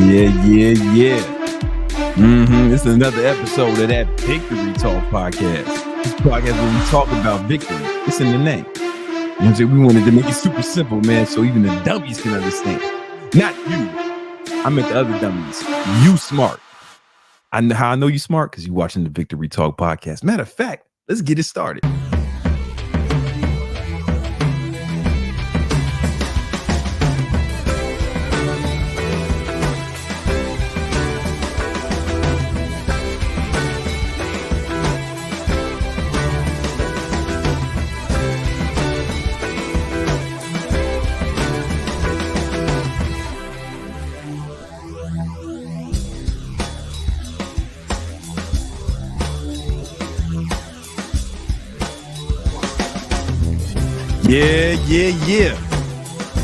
This is another episode of that Victory Talk podcast. This podcast where we talk about victory. It's in the name. You know what I'm saying? We wanted to make it super simple, man, so even the dummies can understand. Not you. I meant the other dummies. You smart. I know how I know you smart because you're watching the Victory Talk podcast. Matter of fact, let's get it started. Yeah.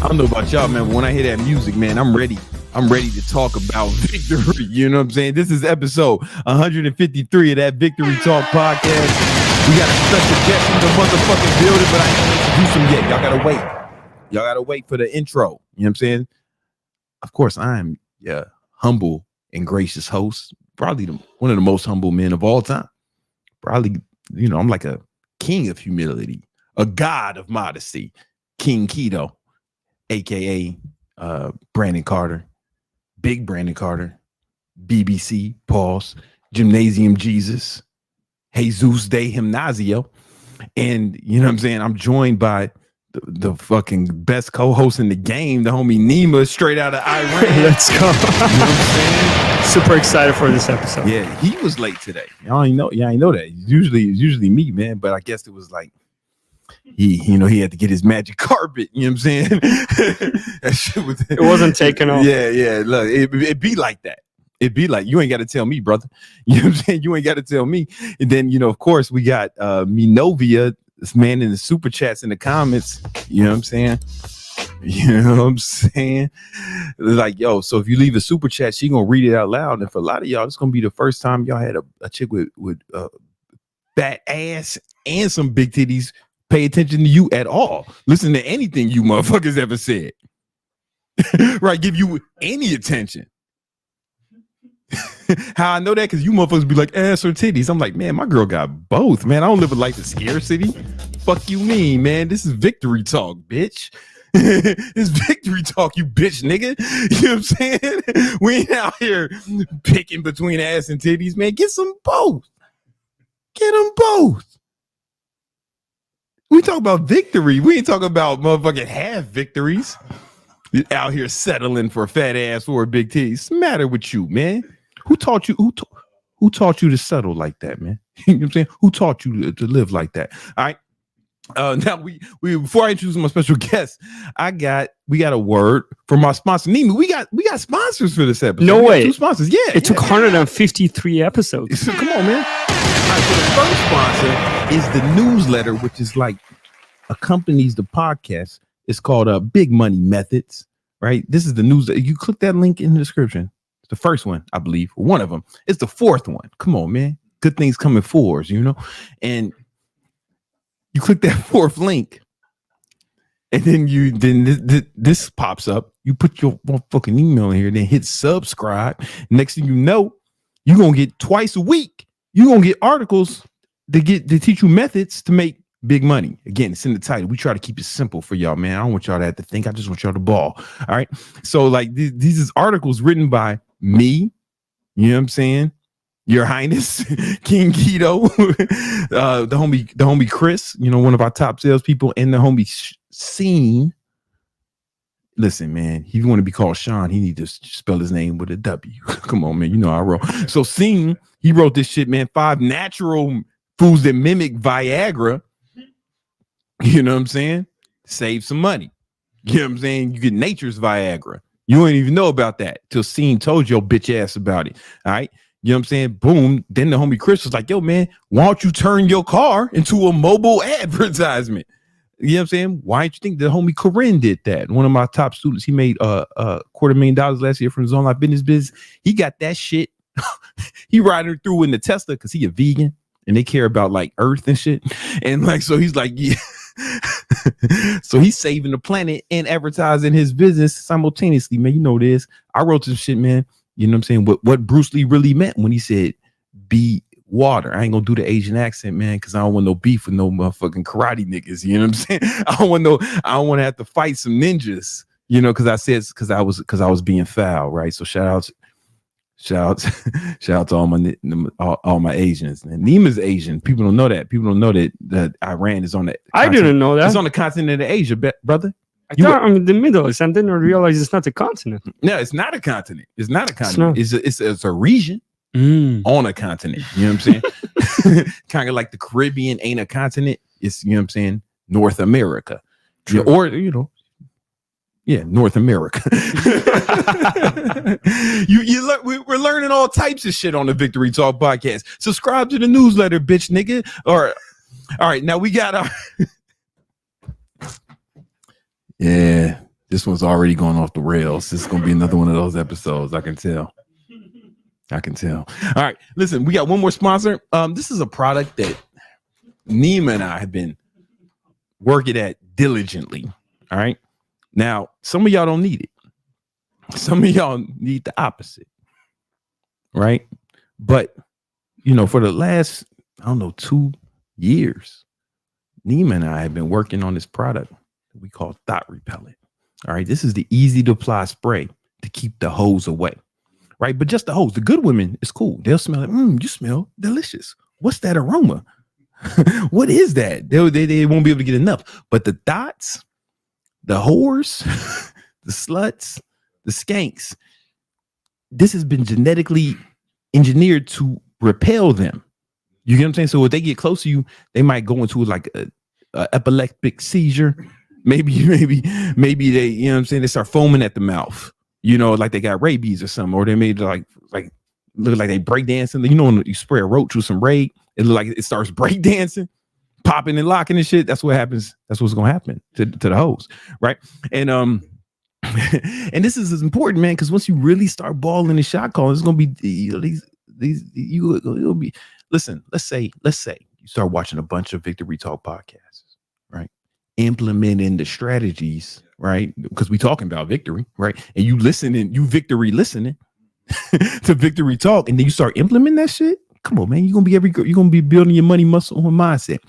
I don't know about y'all, man, but when I hear that music, man, I'm ready. I'm ready to talk about victory. You know what I'm saying? This is episode 153 of that Victory Talk podcast. We got a special guest in the motherfucking building, but I ain't gonna introduce him yet. Y'all gotta wait for the intro. You know what I'm saying? Of course, I'm humble and gracious host. Probably one of the most humble men of all time. Probably, I'm like a king of humility. A god of modesty, King Keto, aka Brandon Carter, Big Brandon Carter, BBC, Pause, Gymnasium Jesus, Jesus de Gimnasio. And you know what I'm saying? I'm joined by the fucking best co-host in the game, the homie Nima, straight out of Iran. Let's go. You know what I'm saying? Super excited for this episode. Yeah, he was late today. Y'all ain't know that. It's usually me, man, but I guess it was like he had to get his magic carpet. You know what I'm saying? That shit was. It wasn't taken off. Yeah. Look, it be like that. It be like, you ain't got to tell me, brother. You know what I'm saying? You ain't got to tell me. And then, of course, we got Minovia, this man in the super chats in the comments. You know what I'm saying? Like, yo, so if you leave a super chat, she gonna read it out loud. And for a lot of y'all, it's gonna be the first time y'all had a chick with fat ass and some big titties pay attention to you at all. Listen to anything you motherfuckers ever said. Right? Give you any attention. How I know that? Because you motherfuckers be like, ass or titties. I'm like, man, my girl got both, man. I don't live a life of scarcity. Fuck you mean, man. This is Victory Talk, bitch. It's Victory Talk, you bitch nigga. You know what I'm saying? We ain't out here picking between ass and titties, man. Get some both. Get them both. We talk about victory. We ain't talking about motherfucking half victories. You're out here settling for a fat ass or a big titty. What's the matter with you, man? Who taught you? Who taught you to settle like that, man? You know what I'm saying? Who taught you to live like that? All right. Now we before I introduce my special guest, we got a word from our sponsor, Nima. We got sponsors for this episode. No way. 2 sponsors. Yeah. It took 153 episodes. So come on, man. All right, so the first sponsor is the newsletter, which is like accompanies the podcast. It's called Big Money Methods, right? This is the news. You click that link in the description. It's the first one, I believe. One of them. It's the fourth one. Come on, man. Good things come in fours, and you click that fourth link, and then this pops up. You put your fucking email in here, then hit subscribe. Next thing you know, you're gonna get twice a week. You're gonna get articles to teach you methods to make big money. Again, it's in the title. We try to keep it simple for y'all, man. I don't want y'all to have to think. I just want y'all to ball. All right. So like these is articles written by me. You know what I'm saying? Your Highness, King Keto, the homie Chris, one of our top salespeople, and the homie Scene. Listen, man, if you want to be called Sean, he need to spell his name with a W. Come on, man. I wrote. So Scene, he wrote this shit, man. 5 natural foods that mimic Viagra. You know what I'm saying? Save some money. You know what I'm saying? You get nature's Viagra. You ain't even know about that till Scene told your bitch ass about it. All right. You know what I'm saying? Boom. Then the homie Chris was like, yo, man, why don't you turn your car into a mobile advertisement? You know what I'm saying? Why don't you think the homie Corinne did that? One of my top students, he made $250,000 last year from his online business. He got that shit. He riding through in the Tesla because he a vegan and they care about like earth and shit. And like, so he's like, yeah. So he's saving the planet and advertising his business simultaneously, man. You know this. I wrote some shit, man. You know what I'm saying? What Bruce Lee really meant when he said, be water. I ain't gonna do the Asian accent, man, because I don't want no beef with no motherfucking karate niggas. You know what I'm saying? I don't want to have to fight some ninjas, you know, because I was being foul, right? So shout out to all my Asians. And Nima's Asian. People don't know that. People don't know that Iran is on the I didn't know that. It's on the continent of Asia, brother. I thought I'm in the middle, and then I realized it's not a continent. No, it's not a continent. It's not a continent. It's a region on a continent. You know what I'm saying? Kind of like the Caribbean ain't a continent. It's, you know what I'm saying, North America. Yeah, or, you know, yeah, North America. We're learning all types of shit on the Victory Talk podcast. Subscribe to the newsletter, bitch nigga. All right, now we got our yeah, this one's already going off the rails. This is gonna be another one of those episodes. I can tell. All right, listen, we got one more sponsor. This is a product that Nima and I have been working at diligently. All right. Now, some of y'all don't need it. Some of y'all need the opposite. Right. But, you know, for the last, 2 years, Nima and I have been working on this product that we call Thot Repellent. All right. This is the easy to apply spray to keep the hose away. Right. But just the hose. The good women is cool. They'll smell it. You smell delicious. What's that aroma? What is that? They won't be able to get enough. But the Thots, the whores, the sluts, the skanks, this has been genetically engineered to repel them. You get what I'm saying? So if they get close to you, they might go into like a epileptic seizure. Maybe they, you know what I'm saying, they start foaming at the mouth, you know, like they got rabies or something, or they made like look like they break dancing. You know, when you spray a roach with some Raid, it look like it starts break dancing, popping and locking and shit. That's what happens. That's what's gonna happen to the hose, right? And and this is important, man, because once you really start balling and shot calling, it's gonna be you'll be. Listen, let's say you start watching a bunch of Victory Talk podcasts, right? Implementing the strategies, right? Because we talking about victory, right? And you listening to Victory Talk, and then you start implementing that shit. Come on, man. You're gonna be building your money muscle and mindset.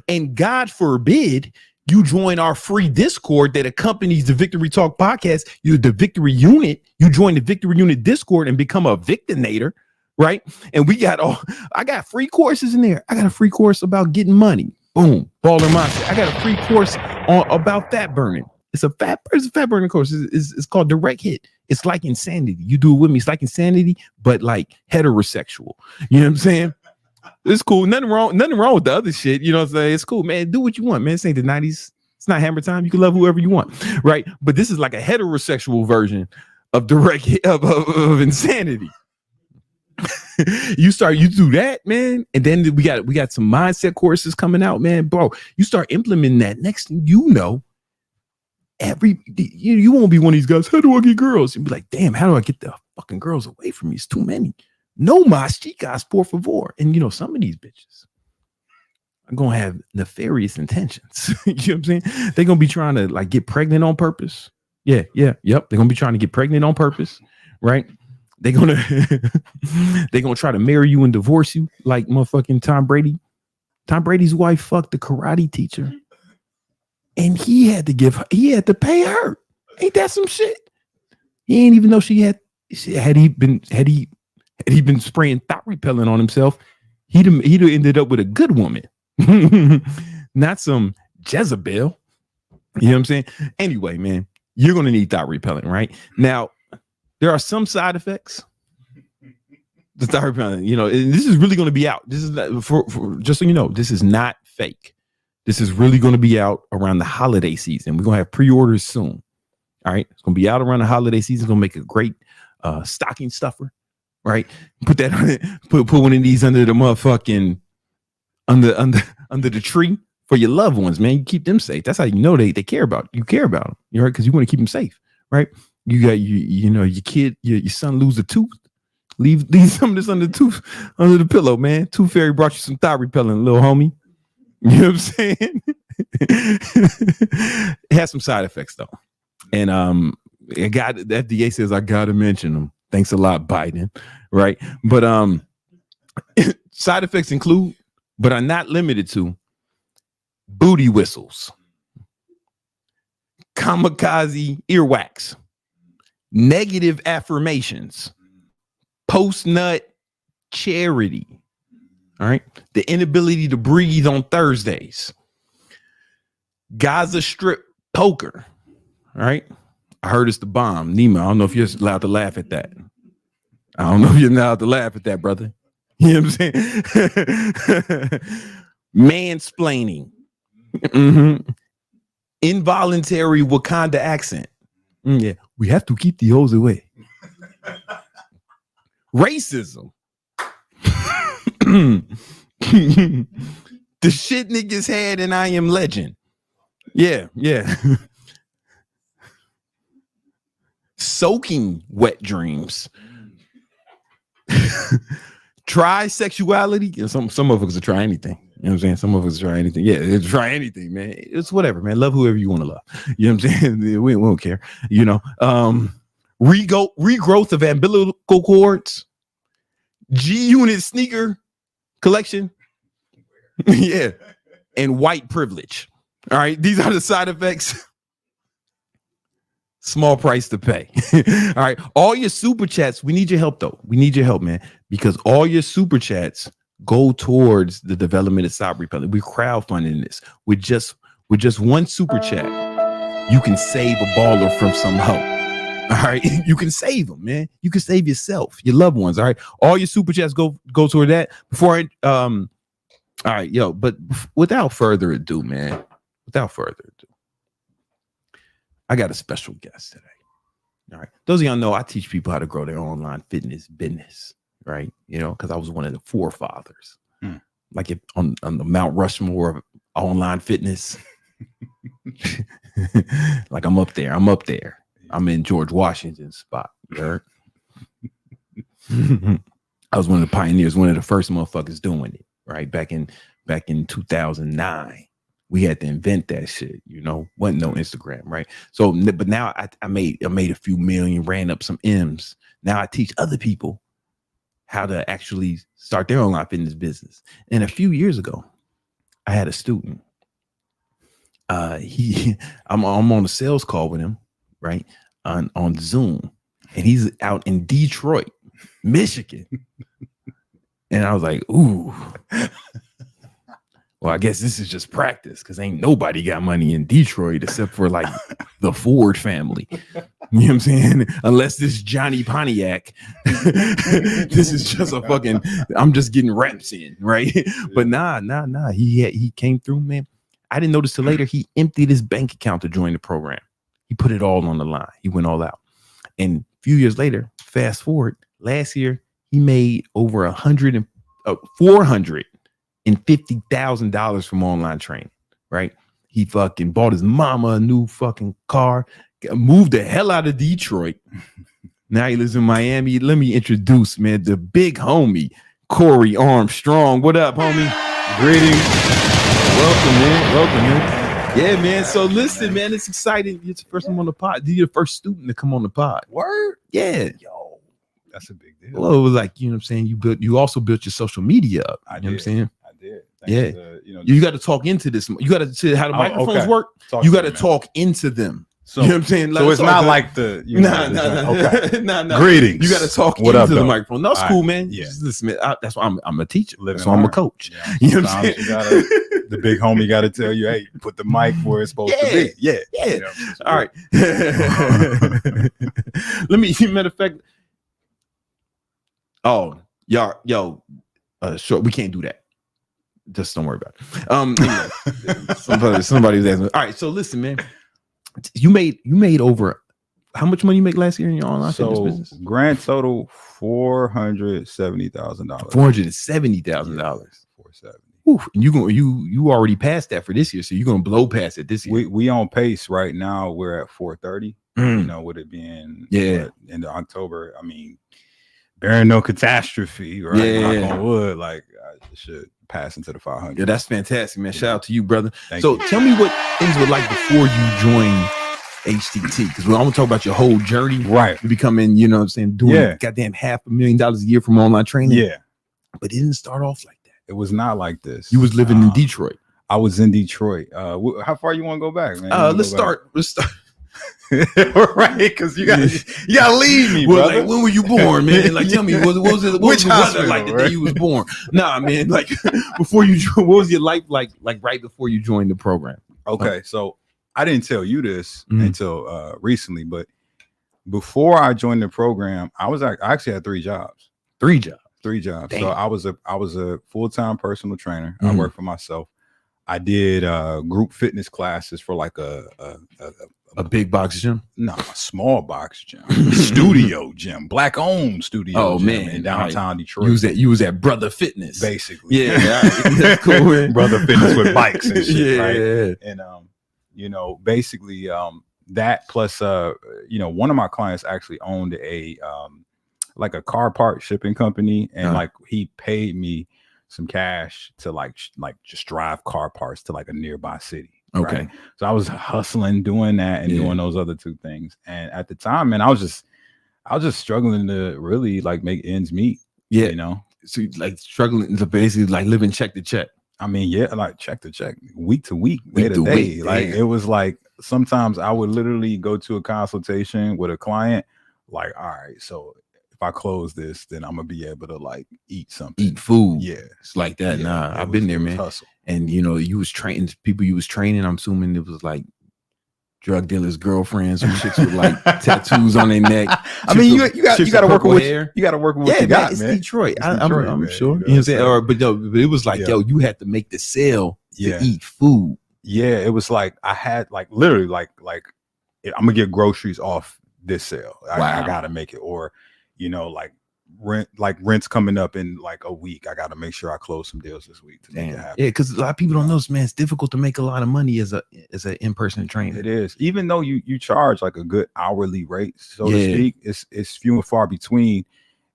And God forbid you join our free Discord that accompanies the Victory Talk podcast. You're the Victory Unit. You join the Victory Unit Discord and become a victinator, right? And I got free courses in there. I got a free course about getting money. Boom, baller mindset. I got a free course about fat burning. It's a fat burning course. It's called Direct Hit. It's like insanity. You do it with me. It's like insanity, but like heterosexual. You know what I'm saying? It's cool. Nothing wrong with the other shit. You know what I'm saying? It's cool, man. Do what you want, man. This ain't the 90s. It's not Hammer Time. You can love whoever you want, right? But this is like a heterosexual version of Direct Hit of insanity. You do that, man, and then we got some mindset courses coming out, man, bro. You start implementing that. Next thing you know, you won't be one of these guys. How do I get girls? You'll be like, damn, how do I get the fucking girls away from me? It's too many. No mas chicas, por favor. And you know, some of these bitches are gonna have nefarious intentions. You know what I'm saying? They're gonna be trying to like get pregnant on purpose. Yep. They're gonna be trying to get pregnant on purpose, right? They're gonna try to marry you and divorce you like motherfucking Tom Brady. Tom Brady's wife fucked the karate teacher, and he had to pay her. Ain't that some shit? He ain't even know had he been spraying Thot Repellent on himself, he'd have ended up with a good woman, not some Jezebel. You know what I'm saying? Anyway, man, you're gonna need Thot Repellent, right? Now, there are some side effects. The Thot Repellent, you know, and this is really going to be out. This is for just so you know, this is not fake. This is really going to be out around the holiday season. We're going to have pre-orders soon. All right. It's going to be out around the holiday season. It's going to make a great stocking stuffer. Right. Put that on it. Put one of these under the motherfucking under the tree for your loved ones, man. You keep them safe. That's how you know they care about you. Care about them. You know, right? Because you want to keep them safe. Right. You got you know, your kid, your son lose a tooth. Leave some of this under the pillow, man. Tooth Fairy brought you some Thot Repellent, little homie. You know what I'm saying? It has some side effects though, and the FDA says I gotta mention them. Thanks a lot, Biden. Right, but side effects include, but are not limited to, booty whistles, kamikaze earwax, negative affirmations, post-nut charity. All right, the inability to breathe on Thursdays, Gaza Strip poker. All right, I heard it's the bomb. Nima, I don't know if you're allowed to laugh at that. I don't know if you're allowed to laugh at that, brother. You know what I'm saying? Mansplaining. Mm-hmm. Involuntary Wakanda accent. Yeah, we have to keep the hoes away. Racism. The shit niggas had in I Am Legend. Yeah. Soaking wet dreams. Try sexuality. Some of us will try anything. You know what I'm saying? Some of us try anything. Yeah, try anything, man. It's whatever, man. Love whoever you want to love. You know what I'm saying? We don't care. You know, regrowth of umbilical cords, G-Unit sneaker collection. Yeah, and white privilege. All right, these are the side effects. Small price to pay. All right, all your super chats. We need your help though. We need your help, man, because all your super chats go towards the development of cyber repellent. We're crowdfunding this. With just one super chat, you can save a baller from some help. All right, you can save them, man. You can save yourself, your loved ones. All right, all your super chats go toward that. Before all right, yo, but without further ado, man, I got a special guest today. All right, those of y'all know I teach people how to grow their online fitness business. Right, you know, because I was one of the forefathers, like if on the Mount Rushmore of online fitness. Like I'm up there. I'm in George Washington's spot. You heard? I was one of the pioneers, one of the first motherfuckers doing it. Right, back in 2009, we had to invent that shit. You know, wasn't no Instagram, right? So, but now I made a few million, ran up some M's. Now I teach other people how to actually start their online fitness business. And a few years ago, I had a student. I'm on a sales call with him, right, on Zoom, and he's out in Detroit, Michigan. And I was like, ooh. Well, I guess this is just practice because ain't nobody got money in Detroit except for like the Ford family. You know what I'm saying? Unless this Johnny Pontiac. This is just a fucking, I'm just getting reps in, right? But nah. He came through, man. I didn't notice till later. He emptied his bank account to join the program. He put it all on the line. He went all out. And a few years later, fast forward, last year, he made over $450,000 from online training, right? He fucking bought his mama a new fucking car, moved the hell out of Detroit. Now he lives in Miami. Let me introduce, man, the big homie, Cory Armstrong. What up, homie? Greetings. Welcome, man. Yeah, man. So listen, man, it's exciting. It's the first time on the pod. You're the first student to come on the pod. Word? Yeah. Yo, that's a big deal. Well, it was like, you know what I'm saying? You also built your social media up. You know what I'm saying? I did. Yeah. You got to talk into this. You got to see how the microphones work. You got to talk into them. So, you know what I'm saying? Like, so it's not good. Like the no. Greetings. You got to talk what into up, the though? microphone. No, it's cool, man. Yeah. Listen, man, that's why I'm a teacher. Living That's why I'm a coach. Yeah. You know what I'm saying? The big homie got to tell you, hey, put the mic where it's supposed to be. Yeah. You know, all right. Let me. Matter of fact. Oh, yo, sure. We can't do that. Just don't worry about it. Anyway, somebody was asking. All right, so listen, man. You made over how much money you make last year in your online fitness business? Grand total $470,000. $470,000. 470. And you already passed that for this year, so you're gonna blow past it this year. We on pace right now. We're at 430. You know, with it being end of October. I mean, bearing no catastrophe, right? Yeah. Knock on wood, like I should pass into the 500. Yeah, that's fantastic, man. Shout out to you, brother. Thank so you. tell me what things were like before you joined HTT, because we're gonna talk about your whole journey, Right. becoming, you know what I'm saying, doing goddamn $500,000 a year from online training. Yeah. But it didn't start off like that. It was not like this. You was living in Detroit. I was in Detroit. How far you want to go back, man? Let's start. Right, because you gotta leave me, well, brother. like, when were you born, man? Like, tell me, what was the weather like the day you was born? Nah, man, like before you, what was your life like right before you joined the program? Okay, so I didn't tell you this until recently, but before I joined the program, I actually had 3 jobs. 3 jobs. 3 jobs. Damn. So I was a full-time personal trainer. I worked for myself. I did group fitness classes for like a big box gym? No, a small box gym. Studio gym. Black owned studio gym in downtown Detroit. You was at Brother Fitness. Basically. Yeah. That's cool, man. Brother Fitness with bikes and shit. Right. Yeah. And you know, basically that plus you know, one of my clients actually owned a like a car part shipping company, and like he paid me some cash to like just drive car parts to like a nearby city. Okay. Right? So I was hustling doing that and doing those other 2 things. And at the time, man, I was just struggling to really like make ends meet. Yeah. You know, so like struggling to basically like living check to check. I mean, yeah, like check to check, week to week, day to day. Like it was like sometimes I would literally go to a consultation with a client, like, all right, so if I close this, then I'm gonna be able to like eat something, eat food. Yeah, it's like that. Yeah, I've been there, man. Hustle. And you know, you was training people. You was training. I'm assuming it was like drug dealers' girlfriends, or chicks with like tattoos on their neck. I mean, you got to work with hair. You got to work with what you got, it's man. Detroit. It's I'm Detroit, sure. Man. You know what I'm saying? But it was like, yo, you had to make the sale to eat food. Yeah, it was like I had like literally like I'm gonna get groceries off this sale. I gotta make it, or you know, like rent's coming up in like a week. I gotta make sure I close some deals this week to make it happen. Yeah, because a lot of people don't know this, man. It's difficult to make a lot of money as an in-person trainer. It is, even though you charge like a good hourly rate, so to speak. It's few and far between,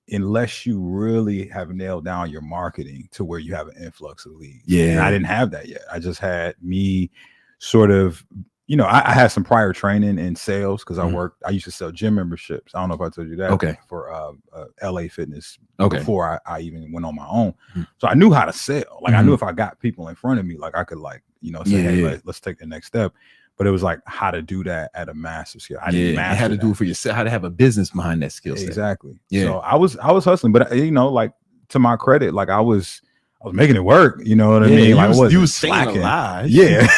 unless you really have nailed down your marketing to where you have an influx of leads. Yeah, and I didn't have that yet. I just had me sort of. You know, I had some prior training in sales because I used to sell gym memberships. I don't know if I told you that. Okay. For LA Fitness. Okay. Before I even went on my own. So I knew how to sell. Like I knew if I got people in front of me, like I could like, you know, say, hey, let's take the next step. But it was like how to do that at a massive scale. I didn't master how to do it for yourself, how to have a business behind that skill set. Exactly. Yeah. So I was hustling, but you know, like to my credit, like I was making it work, you know what I mean? Like you was staying alive. Yeah.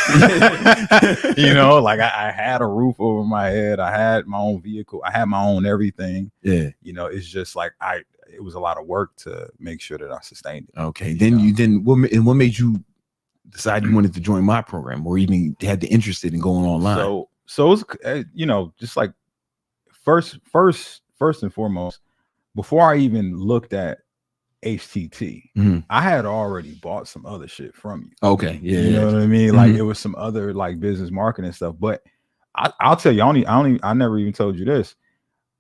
You know, like I had a roof over my head. I had my own vehicle. I had my own everything. Yeah. You know, it's just like it was a lot of work to make sure that I sustained it. Okay. What made you decide you wanted to join my program, or even had the interest in going online? So it was, you know, just like first and foremost, before I even looked at HTT, I had already bought some other shit from you. Okay, yeah, you know what I mean. Like it was some other like business marketing stuff. But I'll tell you, I never even told you this.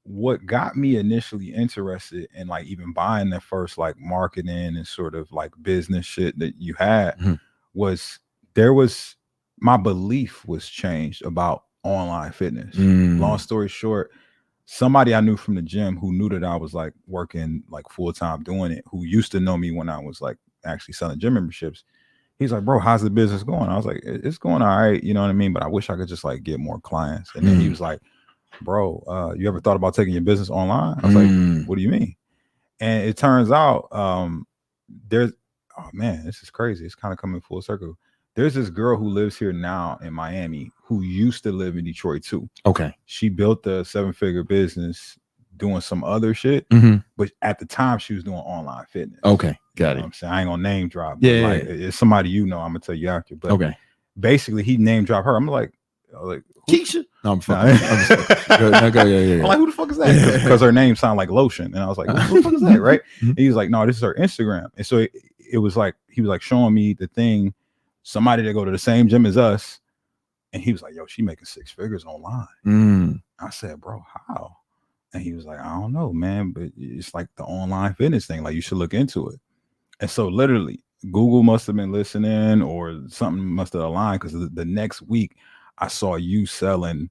What got me initially interested in like even buying the first like marketing and sort of like business shit that you had was my belief was changed about online fitness. Long story short, somebody I knew from the gym who knew that I was like working like full time doing it, who used to know me when I was like actually selling gym memberships. He's like, bro, how's the business going? I was like, it's going all right, you know what I mean? But I wish I could just like get more clients. And then he was like, bro, you ever thought about taking your business online? I was like, what do you mean? And it turns out oh man, this is crazy. It's kind of coming full circle. There's this girl who lives here now in Miami who used to live in Detroit too. Okay. She built a 7-figure business doing some other shit, but at the time she was doing online fitness. Okay, got it. I'm saying I ain't gonna name drop. Yeah, like, it's somebody you know. I'm gonna tell you after. But okay, basically he name dropped her. I'm like Keisha. No, I'm fucking. I'm like, who the fuck is that? Because her name sounded like lotion, and I was like, who the fuck is that? Right? And he was like, no, this is her Instagram. And so it was like he was like showing me the thing. Somebody that go to the same gym as us, and he was like, yo, she making 6 figures online. I said, bro, how? And he was like, I don't know, man, but it's like the online fitness thing. Like, you should look into it. And so literally Google must have been listening or something must have aligned, because the next week I saw you selling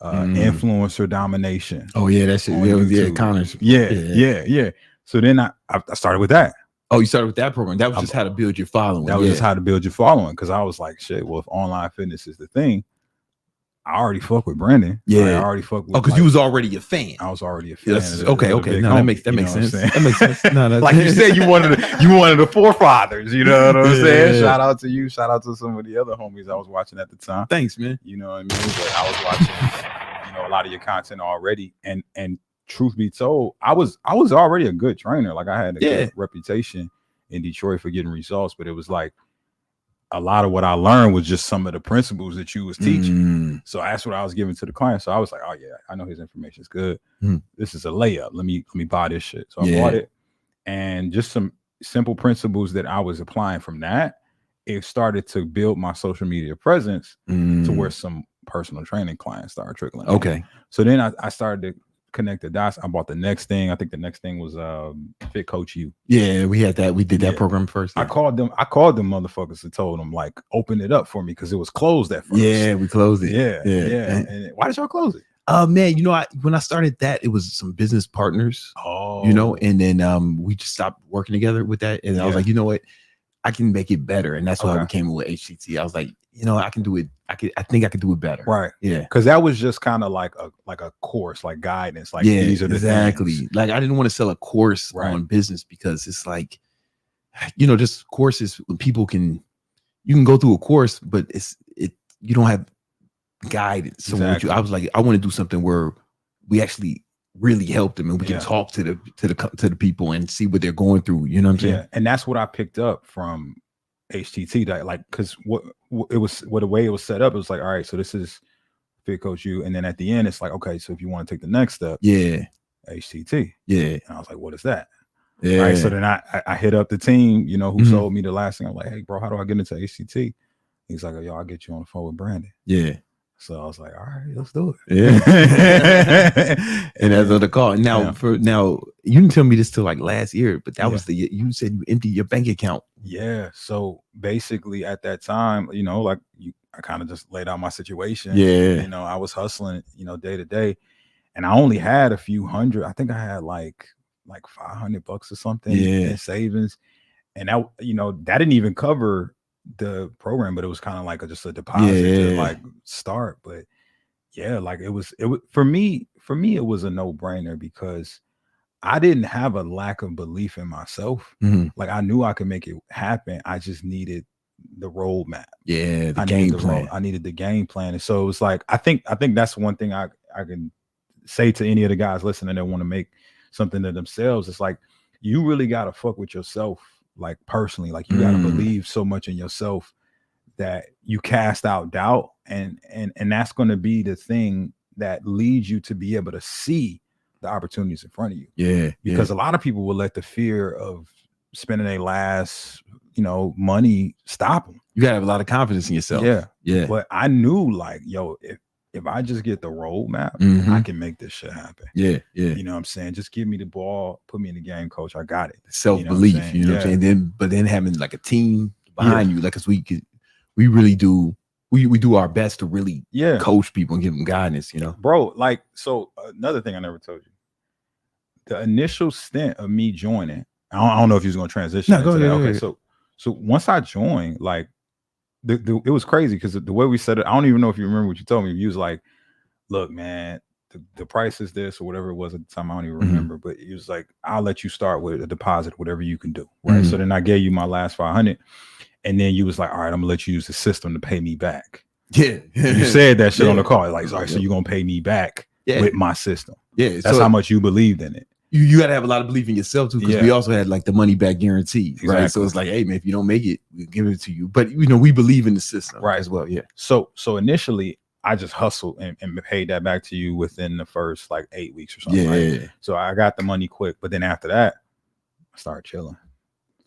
influencer domination. Oh yeah, that's it. Yeah, Connor's. Yeah. So then I started with that. Oh, you started with that program. That was just how to build your following. That was just how to build your following. Because I was like, shit, well, if online fitness is the thing, I already fuck with Brandon. Yeah, I already fuck with. Oh, because you was already a fan. I was already a fan. Okay. No, that makes sense. That makes sense. No, like you said, you wanted the forefathers. You know what I'm saying? Shout out to you. Shout out to some of the other homies I was watching at the time. Thanks, man. You know what I mean? But I was watching, a lot of your content already, and truth be told, I was already a good trainer. Like, I had a good reputation in Detroit for getting results, but it was like, a lot of what I learned was just some of the principles that you was teaching. So that's what I was giving to the client. So I was like, oh yeah, I know his information is good. This is a layup. Let me buy this shit. So I bought it, and just some simple principles that I was applying from that, it started to build my social media presence to where some personal training clients started trickling. Okay. So then I started to connect the dots. I bought the next thing. I think the next thing was Fit Coach You. Yeah, we had that. We did that program first. I called them motherfuckers and told them, like, open it up for me, because it was closed at first. Yeah, we closed it. Yeah. And why did y'all close it? Man, when I started that, it was some business partners. And then we just stopped working together with that. And I was like, you know what? I can make it better. And that's why we came in with HTT. I was like, I can do it. I think I could do it better. Right. Yeah. Because that was just kind of like a course, like guidance. Like, these are the things. Like, I didn't want to sell a course on business, because it's like, just courses when you can go through a course, but you don't have guidance. So I was like, I want to do something where we actually really help them, and we can talk to the people and see what they're going through. You know what I'm saying? And that's what I picked up from HTT. That, like, because the way it was set up, it was like, all right, so this is Fit Coach You, and then at the end, it's like, okay, so if you want to take the next step, HTT. And I was like, what is that? Right. So then I hit up the team, who sold me the last thing. I'm like, hey, bro, how do I get into HTT? He's like, oh, yo, I'll get you on the phone with Brandon. So I was like, all right, let's do it. And that's what the call. Now, you didn't tell me this till like last year, but that was you said you emptied your bank account. Yeah. So basically at that time, I kind of just laid out my situation. I was hustling, day to day, and I only had a few hundred. I think I had like $500 or something in savings. And that, that didn't even cover the program, but it was kind of like just a deposit to like start. But like it was for me it was a no-brainer, because I didn't have a lack of belief in myself. Like, I knew I could make it happen. I just needed the roadmap. The game plan. I needed the game plan. And so it was like, I think that's one thing I can say to any of the guys listening that want to make something to themselves. It's like, you really got to fuck with yourself, like, personally. Like, you got to believe so much in yourself that you cast out doubt, and that's going to be the thing that leads you to be able to see the opportunities in front of you. Because a lot of people will let the fear of spending their last money stop them. You gotta have a lot of confidence in yourself. But I knew, like, yo, if I just get the roadmap, I can make this shit happen. You know what I'm saying? Just give me the ball, put me in the game, coach. I got it. Self-belief. You know what I'm saying? But then having like a team behind you, like, cause we really do. We do our best to really coach people and give them guidance. Bro. Like, so another thing I never told you. The initial stint of me joining, I don't know if he was going to transition. No, go ahead. Okay, so once I joined, like, it was crazy, because the way we said it, I don't even know if you remember what you told me. You was like, look, man, the price is this, or whatever it was at the time. I don't even remember, but it was like, I'll let you start with a deposit, whatever you can do. Right. So then I gave you my last 500, and then you was like, all right, I'm gonna let you use the system to pay me back. You said that shit on the call. Like, all right, so you're gonna pay me back with my system. That's how much you believed in it. You got to have a lot of belief in yourself too, because we also had like the money back guarantee, right? So it's like, hey man, if you don't make it, we'll give it to you. But we believe in the system, as well. So initially, I just hustled and paid that back to you within the first like 8 weeks or something. Right? So I got the money quick, but then after that, I started chilling.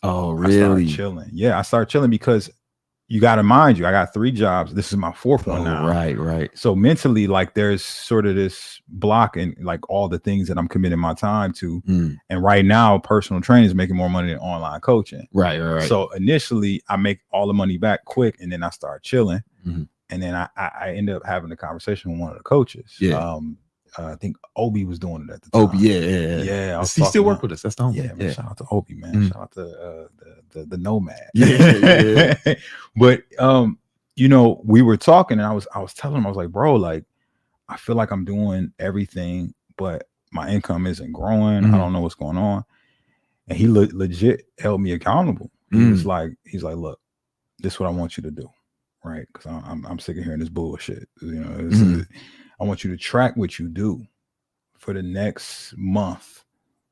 Oh, really? I started chilling. I started chilling because you got to mind you, I got 3 jobs. This is my 4th one now. Right. So mentally, like there's sort of this block in like all the things that I'm committing my time to. And right now, personal training is making more money than online coaching. Right. So initially, I make all the money back quick, and then I start chilling. And then I end up having a conversation with one of the coaches. Yeah. I think Obi was doing it at the time. Obi, yeah. He still work with us. That's the homie. Yeah, man, shout out to Obi, man. Shout out to the Nomad. Yeah. But you know, we were talking, and I was telling him, I was like, bro, like I feel like I'm doing everything, but my income isn't growing. I don't know what's going on. And he legit held me accountable. He's like, look, this is what I want you to do, right? Because I'm sick of hearing this bullshit. You know, I want you to track what you do for the next month,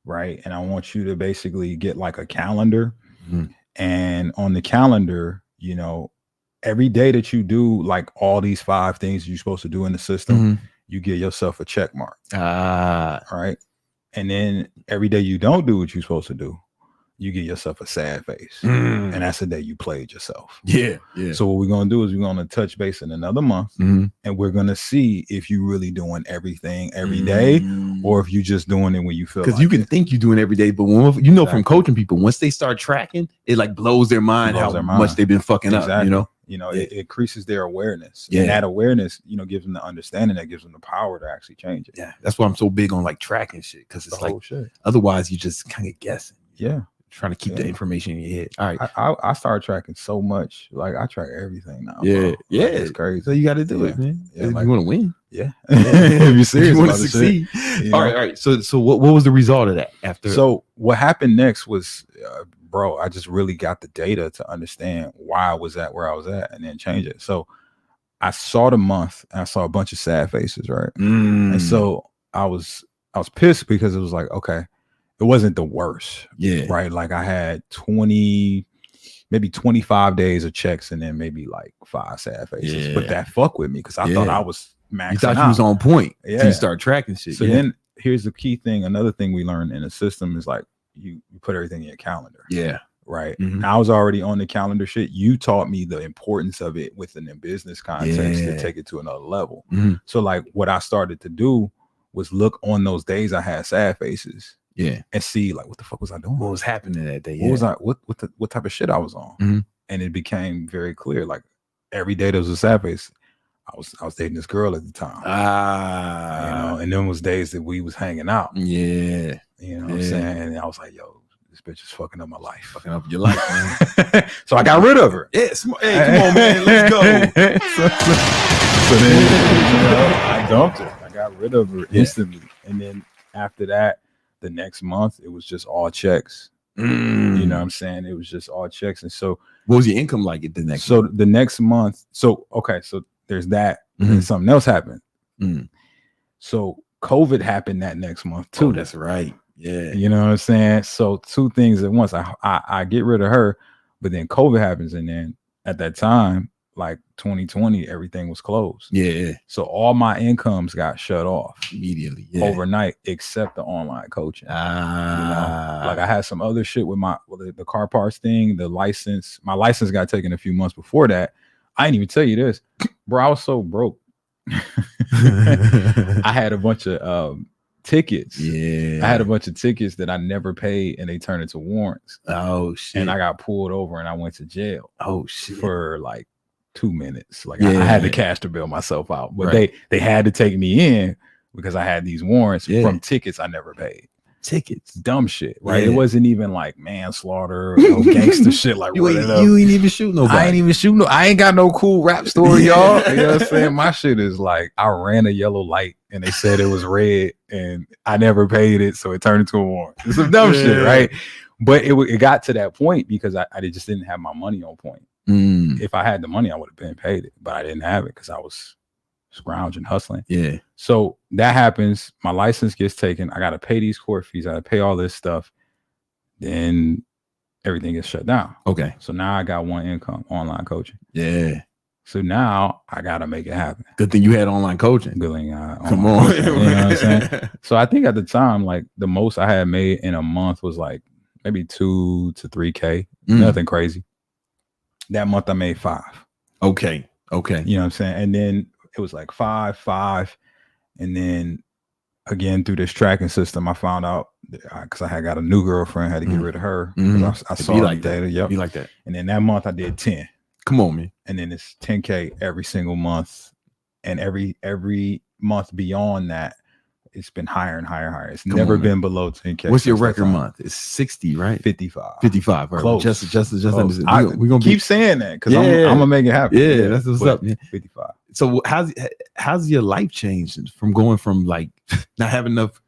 right? And I want you to basically get like a calendar. And on the calendar, you know, every day that you do like all these 5 things you're supposed to do in the system, you give yourself a check mark. Right. And then every day you don't do what you're supposed to do, you give yourself a sad face. And that's the day you played yourself. Yeah. So what we're going to do is we're going to touch base in another month, and we're going to see if you really doing everything every day, or if you just doing it when you feel because like you can think you're doing every day, but when, you know, from coaching people, once they start tracking, it like blows their mind much they've been fucking up, you know, it increases their awareness. And that awareness, you know, gives them the understanding, that gives them the power to actually change it. That's why I'm so big on like tracking shit, because it's like otherwise you just kind of guessing. Trying to keep the information in your head. All right. I started tracking so much. Like I track everything now. Bro. Like, it's crazy. So you got to do it, man. If like, you want to win. If you're serious, you want to succeed. All right. So what was the result of that after? So what happened next was, bro, I just really got the data to understand why I was at where I was at, and then change it. So I saw the month, and I saw a bunch of sad faces, right? And so I was pissed, because it was like, okay, it wasn't the worst. Right. Like I had 20, maybe 25 days of checks, and then maybe like 5 sad faces. But that fuck with me, because I thought I was maxing. You thought you was on point. You start tracking shit. So then here's the key thing. Another thing we learned in the system is like you put everything in your calendar. Right. I was already on the calendar shit. You taught me the importance of it within the business context to take it to another level. So like what I started to do was look on those days I had sad faces. And see like what the fuck was I doing? What was happening that day? What was I? What type of shit I was on? And it became very clear. Like every day there was a sad face. I was dating this girl at the time. You know, and then was days that we was hanging out. You know what I'm saying? And I was like, yo, this bitch is fucking up my life. Fucking up your life, man. So I got rid of her. Hey, come on, man, let's go. So then, you know, I dumped her. I got rid of her instantly. And then after that, the next month, it was just all checks. You know what I'm saying? It was just all checks. And so what was your income like at the next month? The next month, so there's that. And something else happened. So COVID happened that next month too. Oh, that's right. You know what I'm saying? So 2 things at once. I get rid of her, but then COVID happens, and then at that time, like 2020, everything was closed. So all my incomes got shut off immediately overnight, except the online coaching. You know? Like I had some other shit with the car parts thing, the license. My license got taken a few months before that. I didn't even tell you this, bro. I was so broke. I had a bunch of tickets. I had a bunch of tickets that I never paid, and they turned into warrants. Oh shit. And I got pulled over, and I went to jail. Oh shit. For like 2 minutes. Like I had to cash to bail myself out, but they had to take me in because I had these warrants from tickets I never paid. Tickets, dumb shit, right? It wasn't even like manslaughter or no gangster shit like you ain't even shoot nobody. I ain't even shoot I ain't got no cool rap story, y'all. You know what I'm saying? My shit is like I ran a yellow light and they said it was red and I never paid it, so it turned into a warrant. It's some dumb shit, right? But it got to that point because I just didn't have my money on point. If I had the money, I would have been paid it, but I didn't have it because I was scrounging, hustling. So that happens. My license gets taken. I got to pay these court fees. I got to pay all this stuff. Then everything gets shut down. Okay. So now I got one income, online coaching. So now I got to make it happen. Good thing you had online coaching. Good thing come on. Coaching, you know what I'm saying? So I think at the time, like the most I had made in a month was like maybe 2 to 3K. Nothing crazy. That month I made 5. Okay. You know what I'm saying? And then it was like 5. And then again, through this tracking system, I found out because I had got a new girlfriend, had to get rid of her. Because I saw like data. that. Yep. Be like that. And then that month I did 10. Come on, man. And then it's 10K every single month. And every month beyond that, it's been higher and higher. It's never been below 10K. What's your record month? It's 60, right? 55. 55. Right? Close. Just Close. we're gonna keep saying that because I'm gonna make it happen. Yeah, that's what's up, man. 55. So how's your life changed from going from like not having enough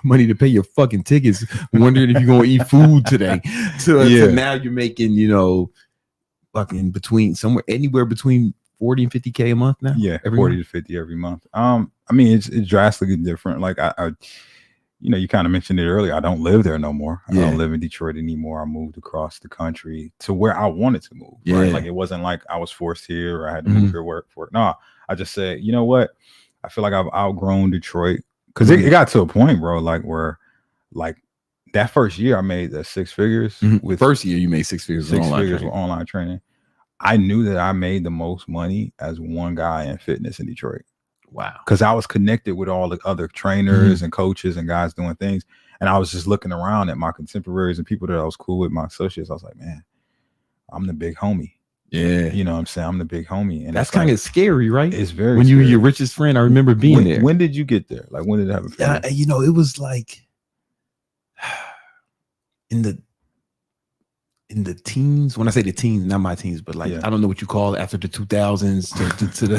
money to pay your fucking tickets, wondering if you're gonna eat food today, to now you're making, fucking anywhere between 40 and 50K a month now? Yeah, 40 to 50 every month. I mean, it's drastically different. Like I you kind of mentioned it earlier. I don't live there no more. I don't live in Detroit anymore. I moved across the country to where I wanted to move. Yeah. Right? Like it wasn't like I was forced here or I had to move here work for it. No, I just said, you know what? I feel like I've outgrown Detroit because it got to a point, bro, like where like that first year I made the 6 figures. With first year you made 6 figures. 6 figures with online training. I knew that I made the most money as one guy in fitness in Detroit. Wow. Because I was connected with all the other trainers and coaches and guys doing things. And I was just looking around at my contemporaries and people that I was cool with, my associates. I was like, man, I'm the big homie. Yeah. You know what I'm saying? I'm the big homie. And that's kind of scary, right? It's very when scary. you were your richest friend. I remember being there. When did you get there? Like when did it happen? It was like in the teens. When I say the teens, not my teens, but like I don't know what you call it after the 2000s to the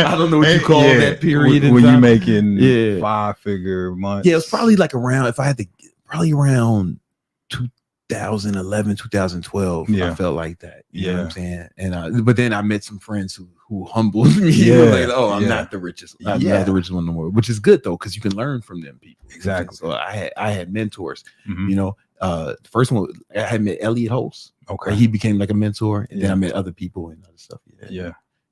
I don't know what you call that period. When you making 5-figure months. Yeah, it was probably like around, if I had to, probably around 2011, 2012. I felt like that. You know what I'm saying? And but then I met some friends who humbled me. Like, I'm not the richest. I'm not the richest one in the world, which is good though, because you can learn from them people. Exactly. So I had mentors. The first one I had met Elliot Holtz. Okay, he became like a mentor, and then I met other people and other stuff.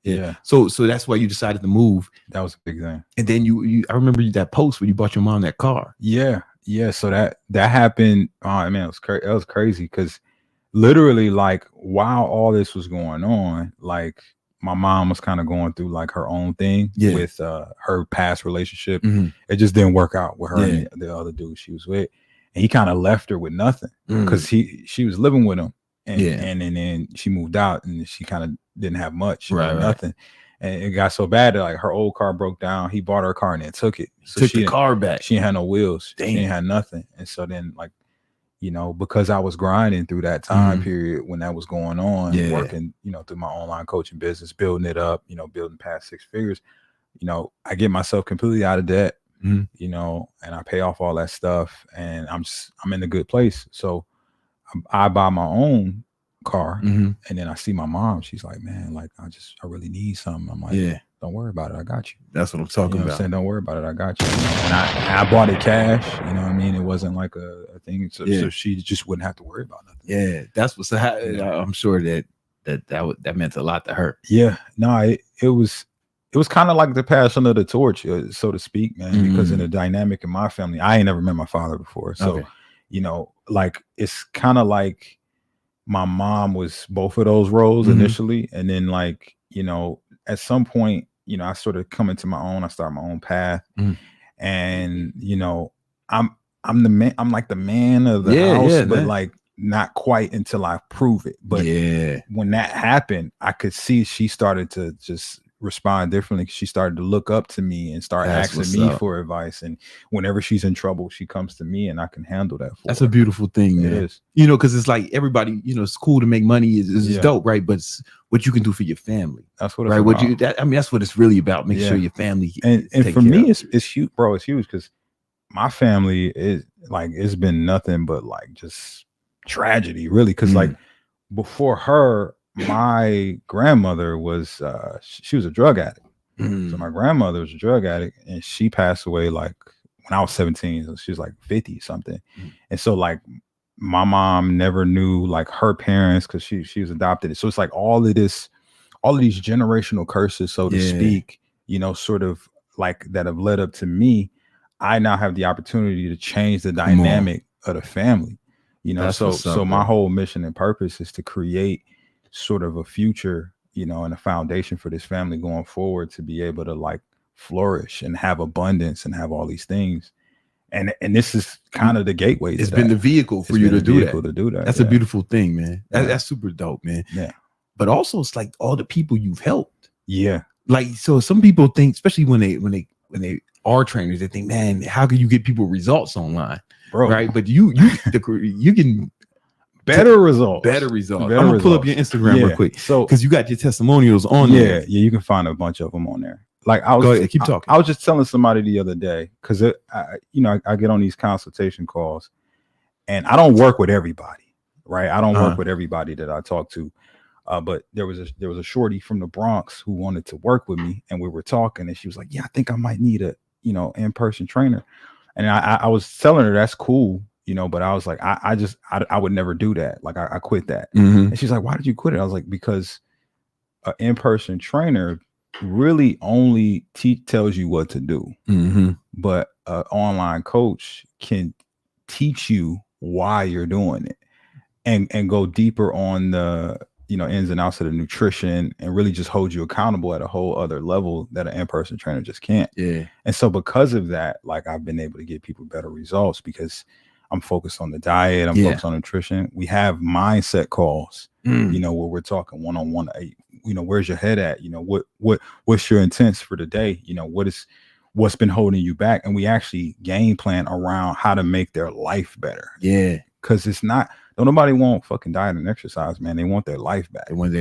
Yeah. So that's why you decided to move. That was a big thing. And then you I remember that post when you bought your mom that car. Yeah. So that happened. Oh man, it was crazy because literally, like, while all this was going on, like my mom was kind of going through like her own thing with her past relationship. It just didn't work out with her and the other dude she was with. And he kind of left her with nothing because she was living with him, and then she moved out and she kind of didn't have much, nothing. And it got so bad that like her old car broke down. He bought her a car and then took it. So took the car back. She had no wheels. Damn. She ain't had nothing. And so then like, because I was grinding through that time period when that was going on, working, through my online coaching business, building it up, building past 6 figures, I get myself completely out of debt. And I pay off all that stuff and I'm in a good place. So I buy my own car and then I see my mom. She's like, man, like I really need something. I'm like, don't worry about it. I got you. That's what I'm talking about. I'm saying, don't worry about it. I got you. And I bought it cash. You know what I mean? It wasn't like a thing. So she just wouldn't have to worry about nothing. Yeah. That's what's I'm sure that meant a lot to her. Yeah. No, it was kind of like the passing of the torch, so to speak, man, because in the dynamic in my family, I ain't never met my father before. So, like it's kind of like my mom was both of those roles initially. And then like, at some point, I sort of come into my own, I start my own path and, I'm the man, I'm like the man of the house, but like not quite until I prove it. But when that happened, I could see she started to just respond differently. She started to look up to me and start asking me for advice. And whenever she's in trouble, she comes to me and I can handle that for That's her. a beautiful thing, man. It is. Because it's like everybody, it's cool to make money is dope, right? But it's what you can do for your family. That's what it's right. about. That's what it's really about. Make sure your family and for me, it's huge, bro. It's huge because my family is like, it's been nothing but like just tragedy, really. Because like before her, my grandmother was she was a drug addict. So my grandmother was a drug addict and she passed away like when I was 17. So she was like 50 something. And so like my mom never knew like her parents because she was adopted. So it's like all of these generational curses, so to speak, sort of like that have led up to me. I now have the opportunity to change the dynamic of the family. You know, That's so what's up, so my bro. whole mission and purpose is to create sort of a future, you know, and a foundation for this family going forward to be able to like flourish and have abundance and have all these things. And this is kind of the gateway to It's that. been the vehicle for It's you been to the do vehicle that. to do that. That's yeah. a beautiful thing, man. Yeah. That's super dope, man. Yeah. But also, it's like all the people you've helped. Yeah. Like, so some people think, especially when they are trainers, they think, man, how can you get people results online, Bro. right? But you can Better results. better results. Better I'm gonna pull up results. your Instagram real quick, So because you got your testimonials on yeah, there. yeah, you can find a bunch of them on there. Like I was, Go ahead, keep talking. I was just telling somebody the other day because I get on these consultation calls, and I don't work with everybody, right? I don't work with everybody that I talk to, but there was a shorty from the Bronx who wanted to work with me, and we were talking, and she was like, "Yeah, I think I might need a in-person trainer," and I was telling her that's cool, but I was like, I would never do that. Like I quit that, and she's like, "Why did you quit it?" I was like, because an in-person trainer really only tells you what to do, but an online coach can teach you why you're doing it and go deeper on the ins and outs of the nutrition and really just hold you accountable at a whole other level that an in-person trainer just can't. Yeah. And so because of that, like I've been able to get people better results because I'm focused on the diet, I'm focused on nutrition. We have mindset calls, where we're talking one-on-one. Where's your head at? What's your intents for the day? What's been holding you back? And we actually game plan around how to make their life better. Yeah. Cause it's not, don't nobody want fucking diet and exercise, man. They want their life back. They want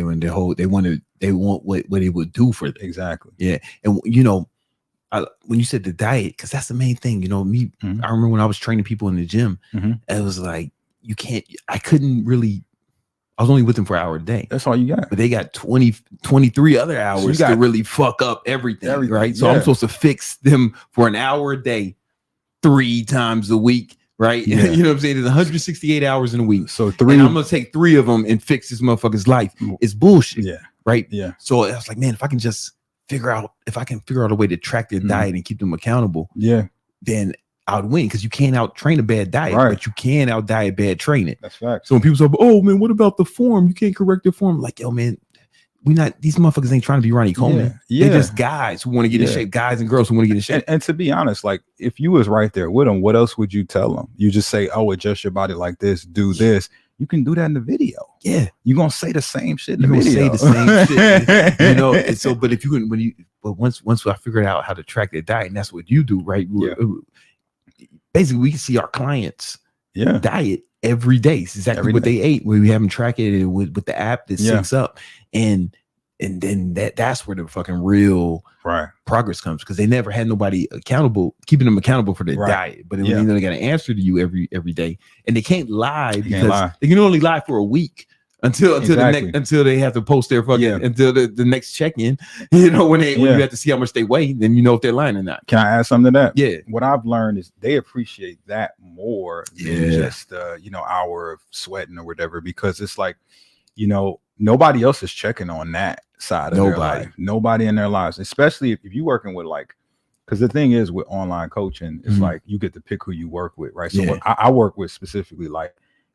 what it would do for them. Exactly. Yeah. And when you said the diet, because that's the main thing, I remember when I was training people in the gym, it was like, I was only with them for an hour a day. That's all you got. But they got 23 other hours to really fuck up everything, right? So I'm supposed to fix them for an hour a day, 3 times a week, right? Yeah. You know what I'm saying? There's 168 hours in a week. So I'm going to take 3 of them and fix this motherfucker's life. It's bullshit. Yeah. Right? Yeah. So I was like, man, if I can figure out a way to track their diet and keep them accountable, then I would win, because you can't out train a bad diet, but you can out diet bad training. That's fact. So when people say, "Oh man, what about the form? You can't correct the form." Like, yo, man, these motherfuckers ain't trying to be Ronnie Coleman. Yeah. They're just guys who want to get in shape, guys and girls who want to get in shape. And to be honest, like if you was right there with them, what else would you tell them? You just say, "Oh, adjust your body like this, do this." You can do that in the video. Yeah, you're gonna say the same shit in the video. Say the same shit. And so, but if you once I figured out how to track their diet, and that's what you do, right? Yeah. Basically, we can see our clients' yeah. diet every day. It's exactly what they ate. We have them track it with the app that syncs up, and then that's where the fucking real progress comes, because they never had nobody accountable, keeping them accountable for their diet. But then they got an answer to you every day, and they can't lie because they can only lie for a week until they have to post their fucking until the next check-in. When you have to see how much they weigh, then you know if they're lying or not. Can I add something to that? Yeah. What I've learned is they appreciate that more than just hour of sweating or whatever, because it's like, nobody else is checking on that side of their life. Nobody in their lives, especially if you're working with because the thing is with online coaching, it's like you get to pick who you work with, right? So what I work with specifically,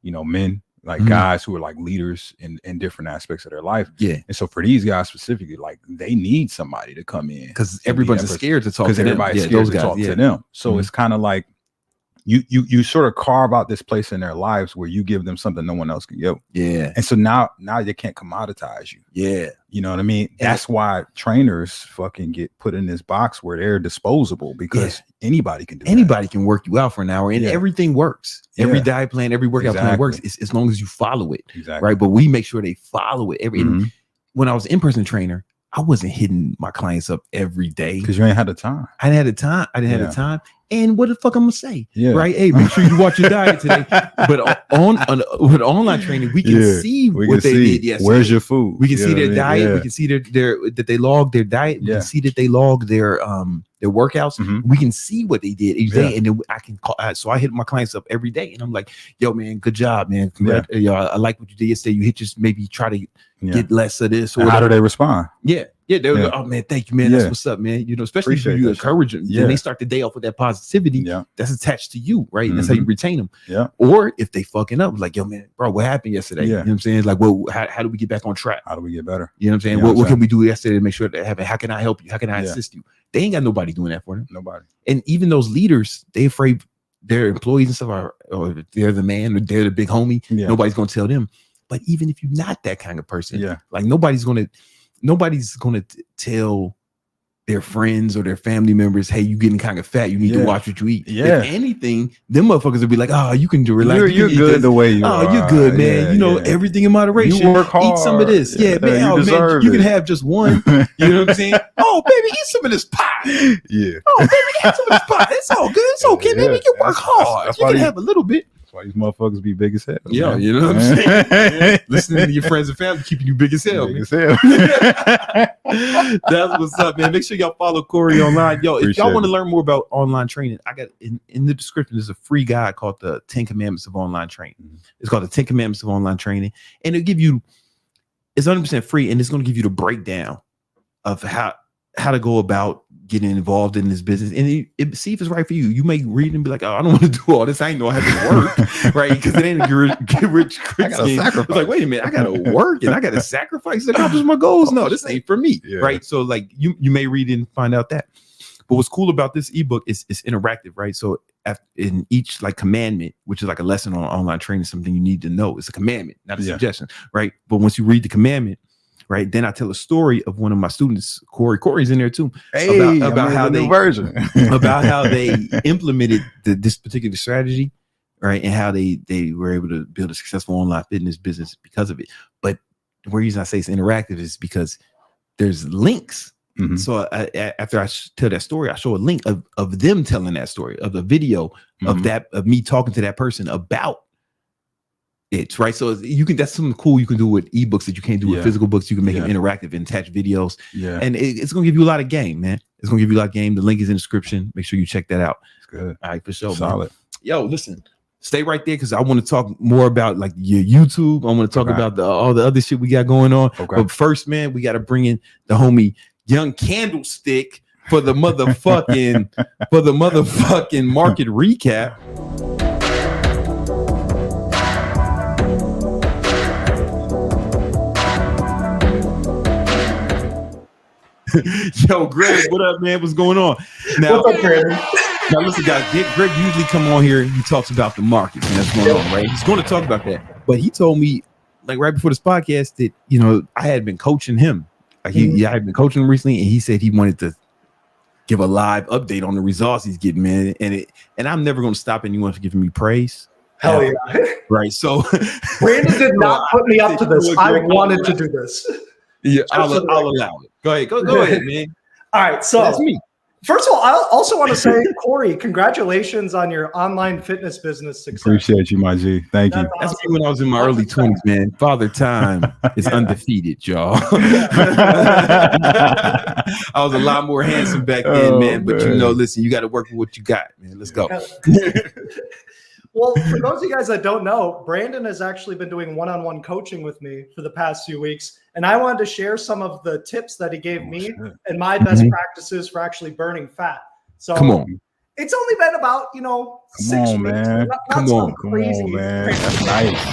men, guys who are like leaders in different aspects of their life. Yeah. And so for these guys specifically, they need somebody to come in, because everybody's scared to talk to them. Everybody's scared to talk to them. So it's kind of like you sort of carve out this place in their lives where you give them something no one else can give. Yeah. And so now they can't commoditize you. Yeah. You know what I mean? And that's why trainers fucking get put in this box where they're disposable, because anybody can do anybody can work you out for an hour, and everything works. Every diet plan, every workout plan works as long as you follow it. Exactly. Right. But we make sure they follow it. When I was an in-person trainer, I wasn't hitting my clients up every day because you ain't had the time. I didn't have the time. And what the fuck I'm gonna say? Yeah. Right. Hey, make sure you watch your diet today. But with online training, we can see what they did yesterday. Where's your food? We can see their diet. Yeah. We can see that they log their diet. We can see that they log their workouts. We can see what they did each day, and then I can call. So I hit my clients up every day, and I'm like, "Yo, man, good job, man. I like what you did yesterday. You hit, just maybe try to get less of this." Or how do they respond? Yeah. Yeah, they'll go, oh man, thank you, man. That's what's up, man. You know, especially Appreciate if you that encourage them, Yeah. then they start the day off with that positivity that's attached to you, right? And that's how you retain them. Yeah. Or if they fucking up, like, yo, man, bro, what happened yesterday? You know what I'm saying? Like, well, how do we get back on track? How do we get better? You know what I'm saying? What can we do yesterday to make sure that happen? How can I help you? How can I assist you? They ain't got nobody doing that for them. Nobody. And even those leaders, they afraid their employees and stuff are, or they're the man, or they're the big homie. Nobody's gonna tell them. But even if you're not that kind of person, like nobody's gonna tell their friends or their family members, hey, you getting kind of fat, you need to watch what you eat. If anything, them motherfuckers will be like, oh, you can do relax. You're good the way you are. Oh, you're good, man. You know, everything in moderation. You work hard. Eat some of this. Yeah, man. You deserve you can have just one. You know what I'm saying? Oh, baby, eat some of this pie. Yeah. Oh, baby, eat some of this pie. It's all good. It's okay, baby. You work hard. That's you can have a little bit. Why these motherfuckers be big as hell? Yeah, man. you know what I'm saying? Listening to your friends and family keeping you big as hell. Big Man. as hell. That's what's up, man. Make sure y'all follow Cory online. Yo, if y'all want to learn more about online training, I got in the description, there's a free guide called the 10 Commandments of Online Training. It's called the 10 Commandments of Online Training. And it'll give you, it's 100% free, and it's going to give you the breakdown of how to go about getting involved in this business and see if it's right for you. You may read and be like, oh, I don't want to do all this. I ain't know I have to work, right? Because it ain't a get rich quick scheme. It's like, wait a minute, I got to work and I got to sacrifice to accomplish my goals. No, this ain't for me, right? So like you may read and find out that. But what's cool about this ebook is it's interactive, right? So in each like commandment, which is like a lesson on online training, something you need to know. It's a commandment, not a suggestion, right? But once you read the commandment, right, then I tell a story of one of my students, Cory. Cory's in there too. Hey, about how they about how they implemented this particular strategy, right, and how they were able to build a successful online fitness business because of it. But the reason I say it's interactive is because there's links. So after I tell that story, I show a link of them telling that story, of the video of me talking to that person about it, right? So that's something cool you can do with ebooks that you can't do with physical books. You can make them interactive and attach videos. And it's gonna give you a lot of game, man. It's gonna give you a lot of game. The link is in the description. Make sure you check that out. It's good. All right, for sure. Solid. Man. Yo, listen, stay right there because I want to talk more about like your YouTube. I want to talk about all the other shit we got going on. But first, man, we got to bring in the homie Young Candlestick for the motherfucking market recap. Yo, Greg, what up, man? What's going on? Now, what's up, Greg? Now, listen, guys. Greg usually come on here and he talks about the markets and that's going on, right? He's going to talk about that, but he told me, like right before this podcast, that I had been coaching him. Like I had been coaching him recently, and he said he wanted to give a live update on the results he's getting, man. And I'm never going to stop anyone from giving me praise. Hell yeah! Right. So Brandon did not put me up to this. I wanted to do this. Yeah, I'll allow it. Go ahead. Go ahead, man. All right. So that's me. First of all, I also want to say, Cory, congratulations on your online fitness business success. Appreciate you, my G. Thank you. That's me when I was in my early 20s, man. Father Time is undefeated, y'all. I was a lot more handsome back then, man. But listen, you got to work with what you got, man. Let's go. Well, for those of you guys that don't know, Brandon has actually been doing one-on-one coaching with me for the past few weeks. And I wanted to share some of the tips that he gave me and my best practices for actually burning fat. So come on. It's only been about, 6 weeks. Man. Come on, man. That's nice.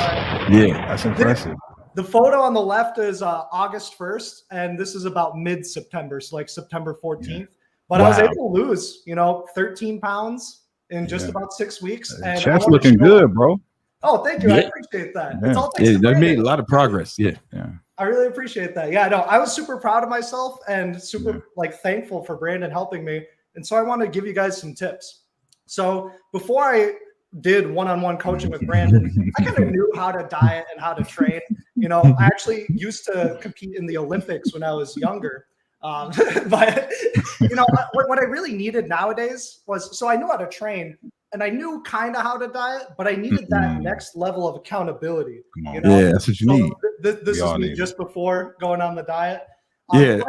Yeah, that's impressive. The photo on the left is August 1st, and this is about mid-September, so like September 14th. Yeah. But I was able to lose, 13 pounds in just about 6 weeks. And chest looking good, bro. Oh, thank you. I appreciate that. Yeah. It's all they made a lot of progress. Yeah. I really appreciate that. Yeah, no, I was super proud of myself and super thankful for Brandon helping me. And so I want to give you guys some tips. So before I did one-on-one coaching with Brandon, I kind of knew how to diet and how to train. I actually used to compete in the Olympics when I was younger. But what I really needed nowadays was, so I knew how to train and I knew kind of how to diet, but I needed that next level of accountability. Yeah, that's what you need. This is me just before going on the diet. I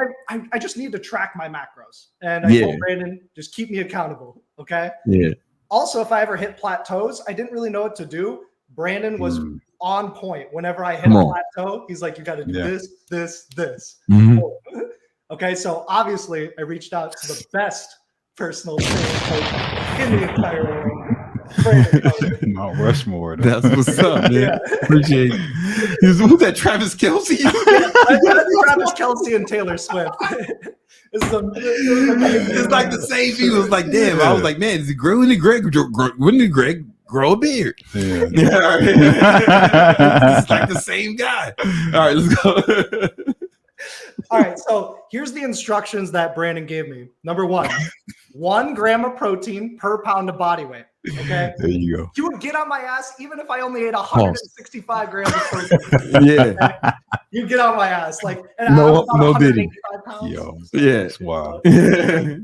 just need to track my macros, and I told Brandon, just keep me accountable. Okay. Yeah. Also, if I ever hit plateaus, I didn't really know what to do. Brandon was on point. Whenever I hit a plateau, he's like, you got to do this. Okay, so obviously I reached out to the best personal training coach in the entire world. Brandon Coach. Mount Rushmore. though. That's what's up, man. Yeah. Appreciate it. Who's that? Travis Kelsey? That's Travis Kelsey and Taylor Swift. It's like the same people. It's like, damn. I was like, man, is it when did Greg grow a beard? Yeah. Yeah, all right. It's like the same guy. All right, let's go. All right, so here's the instructions that Brandon gave me. Number 1 gram of protein per pound of body weight. Okay. There you go. You would get on my ass even if I only ate 165 grams of protein. Yeah. Okay? You'd get on my ass. Like, and No- I was about no 185 pounds. Yo. Yeah. Wow. Yeah.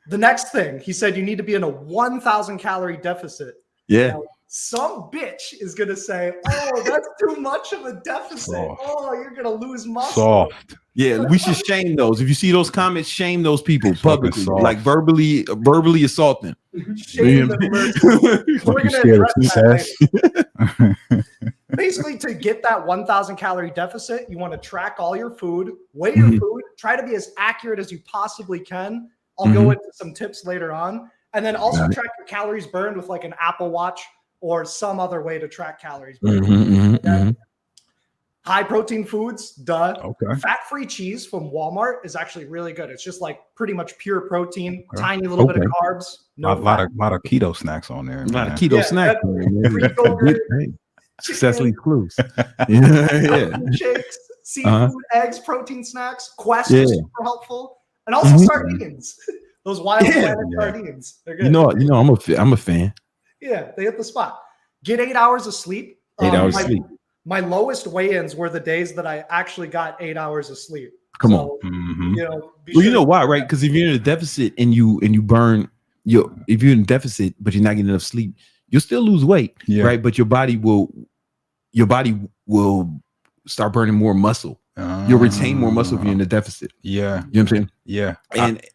The next thing, he said you need to be in a 1,000 calorie deficit. Yeah. Now, some bitch is going to say, oh, that's too much of a deficit. Soft. Oh, you're going to lose muscle. Soft. Yeah, we should shame those. If you see those comments, shame those people publicly, soft. like verbally assault them. Shame them. We're You gonna scared of address two that sass? later. Basically, to get that 1,000 calorie deficit, you want to track all your food, weigh your food, try to be as accurate as you possibly can. I'll go into some tips later on. And then also track your calories burned with like an Apple Watch or some other way to track calories burned. High protein foods, duh. Okay. Fat-free cheese from Walmart is actually really good. It's just like pretty much pure protein, tiny little bit of carbs. A lot of keto snacks on there. A lot of man. keto Yeah, snack. Greek yogurt, Successfully clues. protein shakes, seafood, eggs, protein snacks. Quest is super helpful, and also sardines. Those wild sardines. They're good. You know, I'm a fan. Yeah, they hit the spot. Get 8 hours of sleep. 8 hours of sleep. My lowest weigh-ins were the days that I actually got 8 hours of sleep. Come So, on. you know, Well, you know why, right? Because if you're in a deficit and you burn if you're in deficit but you're not getting enough sleep, you'll still lose weight, right? But your body will start burning more muscle. You'll retain more muscle if you're in a deficit. Yeah. You know what I'm saying? Yeah.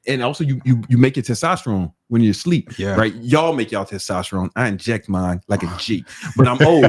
And also you make your testosterone when you're asleep. Yeah. Right. Y'all make y'all testosterone. I inject mine like a G. But I'm old.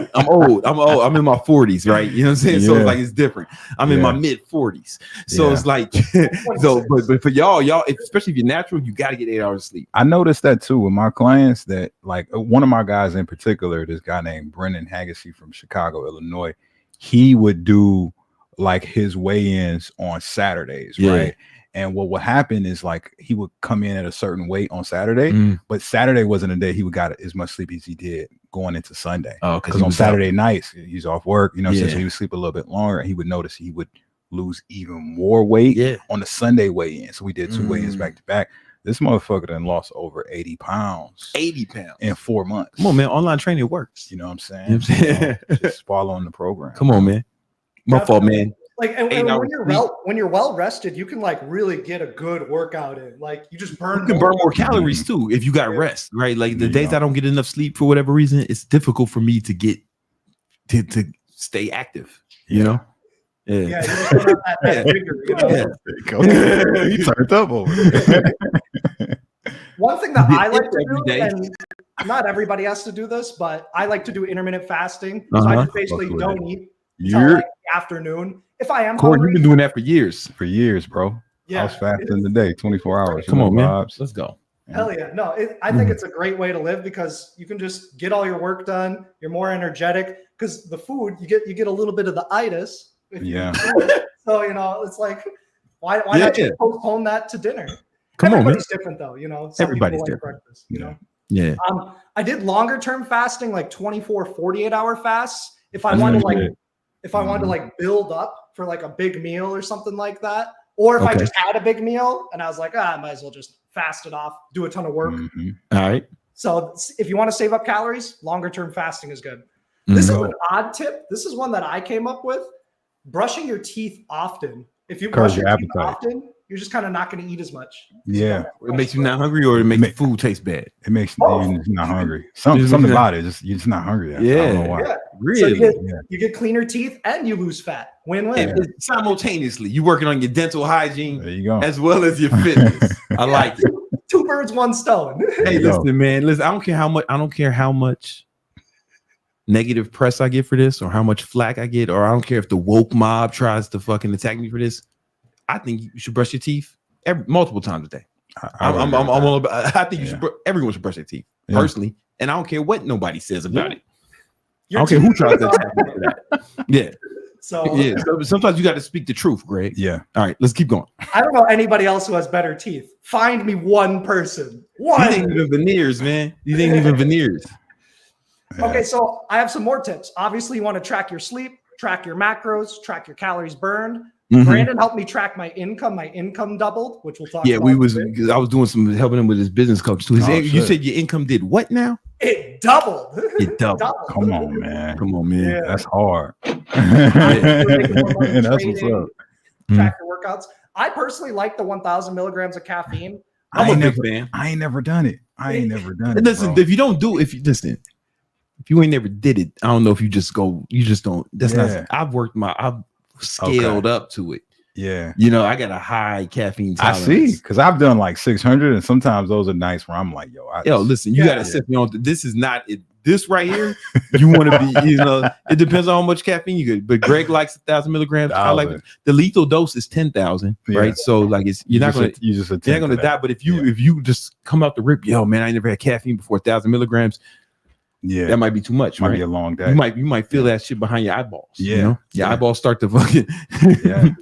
I'm in my 40s, right? You know what I'm saying? So it's like it's different. I'm in my mid 40s. So it's like but for y'all, especially if you're natural, you gotta get 8 hours of sleep. I noticed that too with my clients, that like one of my guys in particular, this guy named Brendan Haggerty from Chicago, Illinois, he would do like his weigh-ins on Saturdays, right? And what would happen is like he would come in at a certain weight on Saturday, but Saturday wasn't a day he would got as much sleep as he did going into Sunday. Oh, because on Saturday nights he's off work, you know, so he would sleep a little bit longer, and he would notice he would lose even more weight on the Sunday weigh-in. So we did 2 weigh-ins back to back. This motherfucker done lost over 80 pounds. 80 pounds in 4 months. Come on, man. Online training works. You know what I'm saying? You know what I'm saying? Just following the program. Come on, man. My fault, man. Like, and when you're well rested, you can like really get a good workout in. Like, you just burn. You can burn more calories too if you got rest, right? Like the days I don't get enough sleep for whatever reason, it's difficult for me to get to stay active. You know. Yeah, you don't have that vigor, you know? You turned up over there. One thing that I like to do, and not everybody has to do this, but I like to do intermittent fasting. So I just basically don't eat until like the afternoon. If I am Cory, hungry, you've been doing that for years. For years, bro. Yeah. I was fasting today, 24 hours. Come on, man. Vibes. Let's go. Hell yeah. No, I think it's a great way to live because you can just get all your work done. You're more energetic because the food, you get a little bit of the itis. So, you know, it's like, why not just postpone that to dinner? Everybody's different though, you know. Some Everybody's people like different. breakfast, you know. Yeah. I did longer term fasting, like 24, 48 hour fasts. If I wanted to like build up for like a big meal or something like that, or if I just had a big meal and I was like, I might as well just fast it off, do a ton of work. All right. So if you want to save up calories, longer term fasting is good. This is an odd tip. This is one that I came up with. Brushing your teeth often. If you brush your teeth often, you're just kind of not going to eat as much. Yeah. It makes you not hungry, or it makes the food taste bad. It makes you not hungry. Something about it. You're just not hungry. I don't know why. Yeah. Really? So you get cleaner teeth and you lose fat. Win-win. Simultaneously, you're working on your dental hygiene there you go. as well as your fitness. I like it. Two birds, one stone. Hey, listen, man. Listen, I don't care how much negative press I get for this, or how much flack I get, or I don't care if the woke mob tries to fucking attack me for this. I think you should brush your teeth multiple times a day. I think you should. Everyone should brush their teeth personally, and I don't care what nobody says about it. Your I don't care who teeth tries are- that. Yeah. So Yeah. So sometimes you got to speak the truth, Greg. Yeah. All right, let's keep going. I don't know anybody else who has better teeth. Find me one person. These One. ain't even veneers, man. These ain't even veneers. Okay, so I have some more tips. Obviously, you want to track your sleep, track your macros, track your calories burned. Mhm. Brandon helped me track my income. My income doubled, which we'll talk Yeah, about. I was doing some helping him with his business coach too. Oh, You shit. said your income did what now? It doubled. It doubled. Come on, man. Come on, man. Yeah. That's hard. Making That's what's trading, up. track your workouts. I personally like the 1,000 milligrams of caffeine. I'm I a ain't big never, fan. I ain't never done it. Listen, bro. if you don't do, if you ain't never did it, I don't know if you just don't. That's Yeah. not. I've scaled up to it. Yeah. You know, I got a high caffeine I tolerance. see, because I've done like 600, and sometimes those are nice where I'm like, yo, Listen, you Yeah. gotta set me on. This is not it. This right here, you want to be. You know, it depends on how much caffeine you get. But Greg likes 1,000 milligrams. I like 1,000. the lethal dose is 10,000. Yeah. Not you're not gonna. You're not gonna die. But if you just come out the rip, yo, man, I never had caffeine before 1,000 milligrams. Yeah, That might be too much. might right? be a long day. You might feel that shit behind your eyeballs. Yeah. You know? Your Yeah. eyeballs start to fucking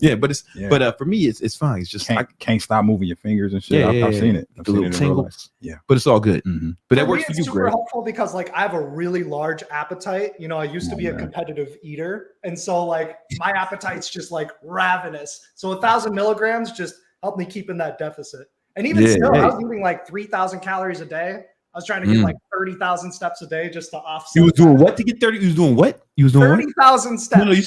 Yeah. But it's Yeah. but for me it's fine. It's just can't stop moving your fingers and shit. I've seen it. I've the seen little it in real life. tingles. Yeah. But it's all good. Mhm. But that For me, works for it's you, super Greg. helpful because like I have a really large appetite. You know, I used to be a man. competitive eater, and so like my appetite's just like ravenous. So 1,000 milligrams just helped me keep in that deficit. And even Yeah, still, hey. I was eating like 3,000 calories a day. I was trying to get like 30,000 steps a day just to offset. You was doing what to get 30? You was doing what? You was doing what? 30,000 steps. No, you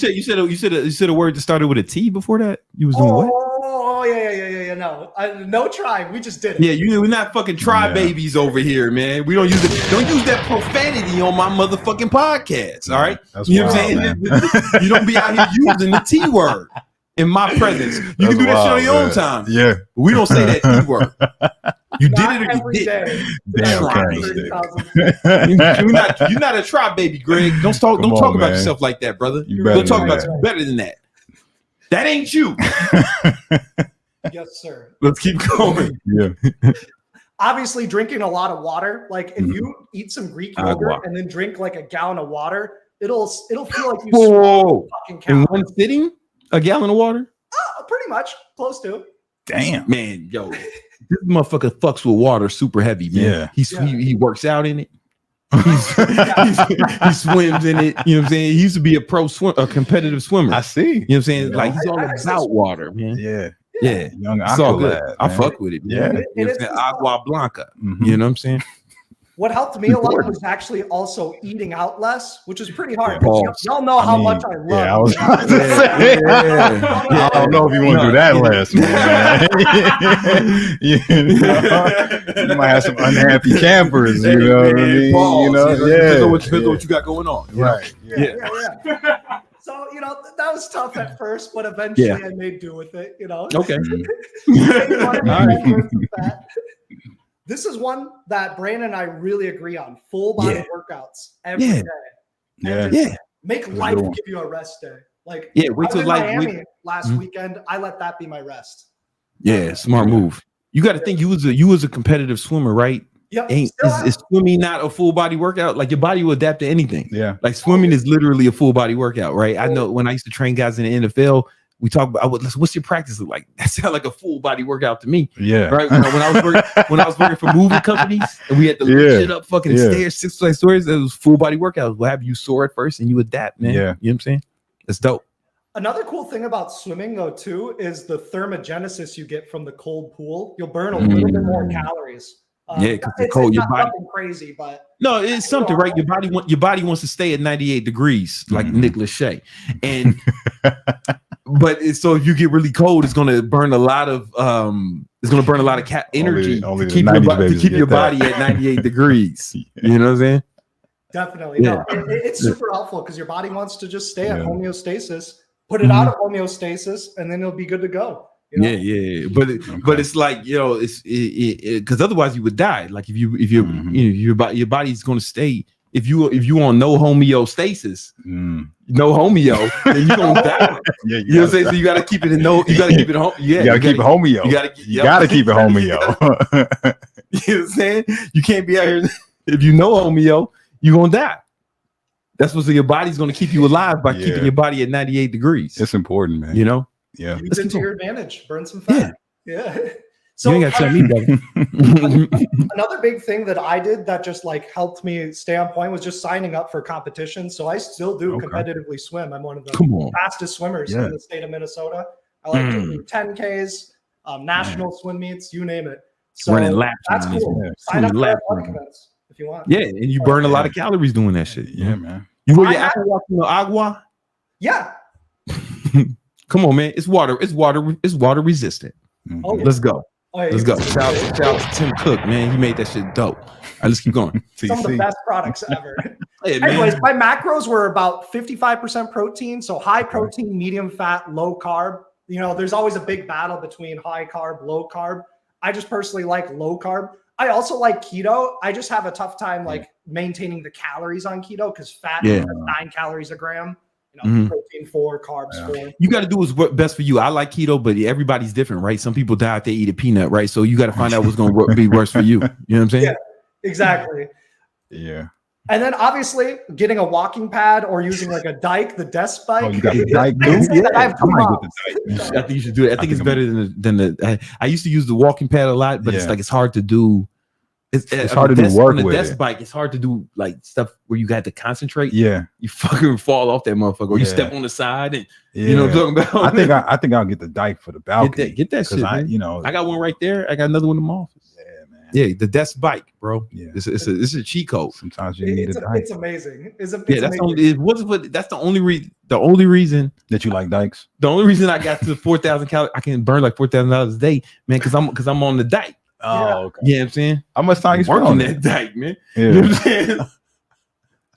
said a word that started with a T before that. You was doing what? Oh yeah. No, no trying. We just did it. Yeah, we're not fucking try Yeah. babies over here, man. We don't use it. Don't use that profanity on my motherfucking podcast. All right, That's you know what I'm wild, saying? You don't be out here using the T word in my presence. You That's can do that shit on wild, your own man. time. Yeah. We don't say that T word. You did Not it or you every did. day. Damn, Try Cory. 30,000. You're not a try baby, Greg. Don't talk Come on, about man. yourself like that, brother. You Don't better talk than about that. you better than that. That ain't you. Yes, sir. Let's keep going. Yeah. Obviously, drinking a lot of water. Like if you eat some Greek Agua. yogurt and then drink like a gallon of water, it'll feel like you Whoa. swallowed fucking In cow. one sitting, a gallon of water? Pretty much close to. Damn. Man, yo, this motherfucker fucks with water super heavy, man. Yeah. He works out in it. He swims in it. You know what I'm saying? He used to be a competitive swimmer. I see. You know what I'm saying? You know? Like he's all I about water, man. Yeah. Yeah. Young It's all good. Aqualad, I man. fuck with it. Man. Yeah. You know what I'm it's saying? just Agua Blanca. Mhm. You know what I'm saying? What helped me a lot Important. was actually also eating out less, which is pretty hard. Yeah. because Pause. Y'all know how I mean, much I love. yeah, I was eating about out. to say. Yeah. I don't know if you want to do that last, man. You might have some unhappy campers, you know what I mean? Pause. You know, Depends on what you got going on. you know? Right. Yeah. So, that was tough at first, but eventually I made do with it, Okay. This is one that Brandon and I really agree on. Full body workouts every Yeah. day. Yeah. And just Yeah. make That's a life good one. give you a rest day. Like Yeah. Wait I was till in life. Miami last Mhm. weekend. I let that be my rest. Yeah. Smart move. You got to think you was a competitive swimmer, right? Yep. Is Still am. swimming not a full body workout? Like your body will adapt to anything. Yeah. Like swimming is literally a full body workout, right? I know when I used to train guys in the NFL, we talk about what's your practice look like? That sounded like a full body workout to me, Yeah. right? When I was working for moving companies and we had to lift Yeah. shit up fucking Yeah. stairs, 6 flight stories, it was full body workouts. We'll have you sore at first and you adapt, man. Yeah. You know what I'm saying? That's dope. Another cool thing about swimming, though, too, is the thermogenesis you get from the cold pool. You'll burn a little bit more calories. Yeah, 'cause the it's cold, your not body- nothing crazy, but No, it's something, right? Your body wants to stay at 98 degrees, like Nick Lachey. And so if you get really cold, it's gonna burn a lot of energy only to the keep 90s your babies keep get your that. body at 98 degrees. You know what I'm saying? definitely. Yeah. No, it's super helpful because your body wants to just stay at Yeah. homeostasis, put it out of homeostasis, and then it'll be good to go. Yeah. But it's like, it's because otherwise you would die. Like if your body's going to stay if you on no homeostasis, no homeo, then you gonna die. Yeah, You know what I'm saying? So you gotta keep it in no. You gotta keep it home. Yeah, you gotta keep it homeo. You gotta keep it homeo. You know what I'm saying? You can't be out here if you know homeo, you gonna die. That's what your body's gonna keep you alive by keeping your body at 98 degrees. It's important, man. You know? Yeah. Use it to your advantage. Burn some fat. Yeah. So you ain't gotta tell me, brother. Another big thing that I did that just like helped me stay on point was just signing up for competitions. So I still do competitively swim. I'm one of the fastest swimmers in the state of Minnesota. I like to do 10Ks, national swim meets, you name it. So running laps. That's cool. Sign up for athletic events if you want. Yeah, and you burn a lot of calories doing that shit. Yeah, man. You wear your agua? Yeah. Come on, man. It's water resistant. Oh, let's go. Oh, yeah, let's go. Shout out to Tim Cook, man. He made that shit dope. All right, let's keep going. Some of the best products ever. Hey, anyways, my macros were about 55% protein. So high protein, medium fat, low carb. You know, there's always a big battle between high carb, low carb. I just personally like low carb. I also like keto. I just have a tough time like maintaining the calories on keto because fat is 9 calories a gram. You know, protein 4, carbs 4. You got to do what's best for you. I like keto, but everybody's different, right? Some people die if they eat a peanut, right? So you got to find out what's going to be worse for you. You know what I'm saying? Yeah, exactly. Yeah. And then obviously getting a walking pad or using like a dike, the desk bike. Oh, you got the dike, dude? I have 2 moms. I think you should do it. I think it's better than the. I used to use the walking pad a lot, but it's hard to do. It's hard to do work on the desk bike. It's hard to do like stuff where you got to concentrate. Yeah, you fucking fall off that motherfucker, or you step on the side, and you know what I'm talking about. I think I'll get the dike for the balcony. Get that shit. I got one right there. I got another one in my office. Yeah, man. Yeah, the desk bike, bro. Yeah, it's a cheat code. Sometimes you need a dike. It's amazing. That's the only reason. The only reason that you like dikes. The only reason I got to 4,000 calories, I can burn like $4,000 a day, man, because I'm on the dike. Oh, okay. Yeah, you know what I'm saying? How much time you spend on that dike, man? Yeah. You know what I'm saying?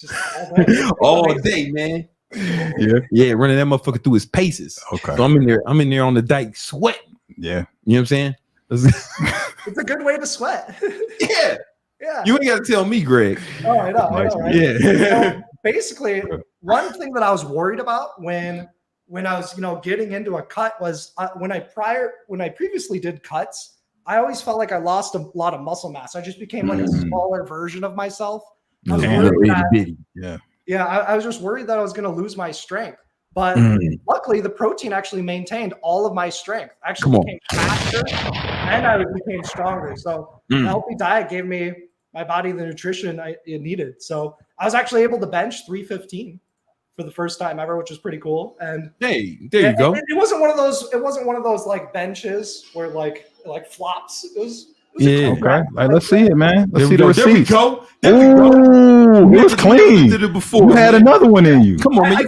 Just all day, man. Yeah, running that motherfucker through his paces. Okay. So I'm in there on the dike sweating. Yeah. You know what I'm saying? It's a good way to sweat. Yeah. Yeah. You ain't got to tell me, Greg. Oh, I know, right? Yeah. So basically, one thing that I was worried about when I was, getting into a cut was when I previously did cuts, I always felt like I lost a lot of muscle mass. I just became like a smaller version of myself. I was I was just worried that I was going to lose my strength. But luckily, the protein actually maintained all of my strength. I actually became faster and I became stronger. So the healthy diet gave my body the nutrition it needed. So I was actually able to bench 315 for the first time ever, which is pretty cool. And hey, there you go. It wasn't one of those. It wasn't one of those like benches where like flops. It was okay. Like, let's see it, man. Let's see the receipts. There we go. Ooh, it was clean. Did it before, you had another one in you. Come on, man.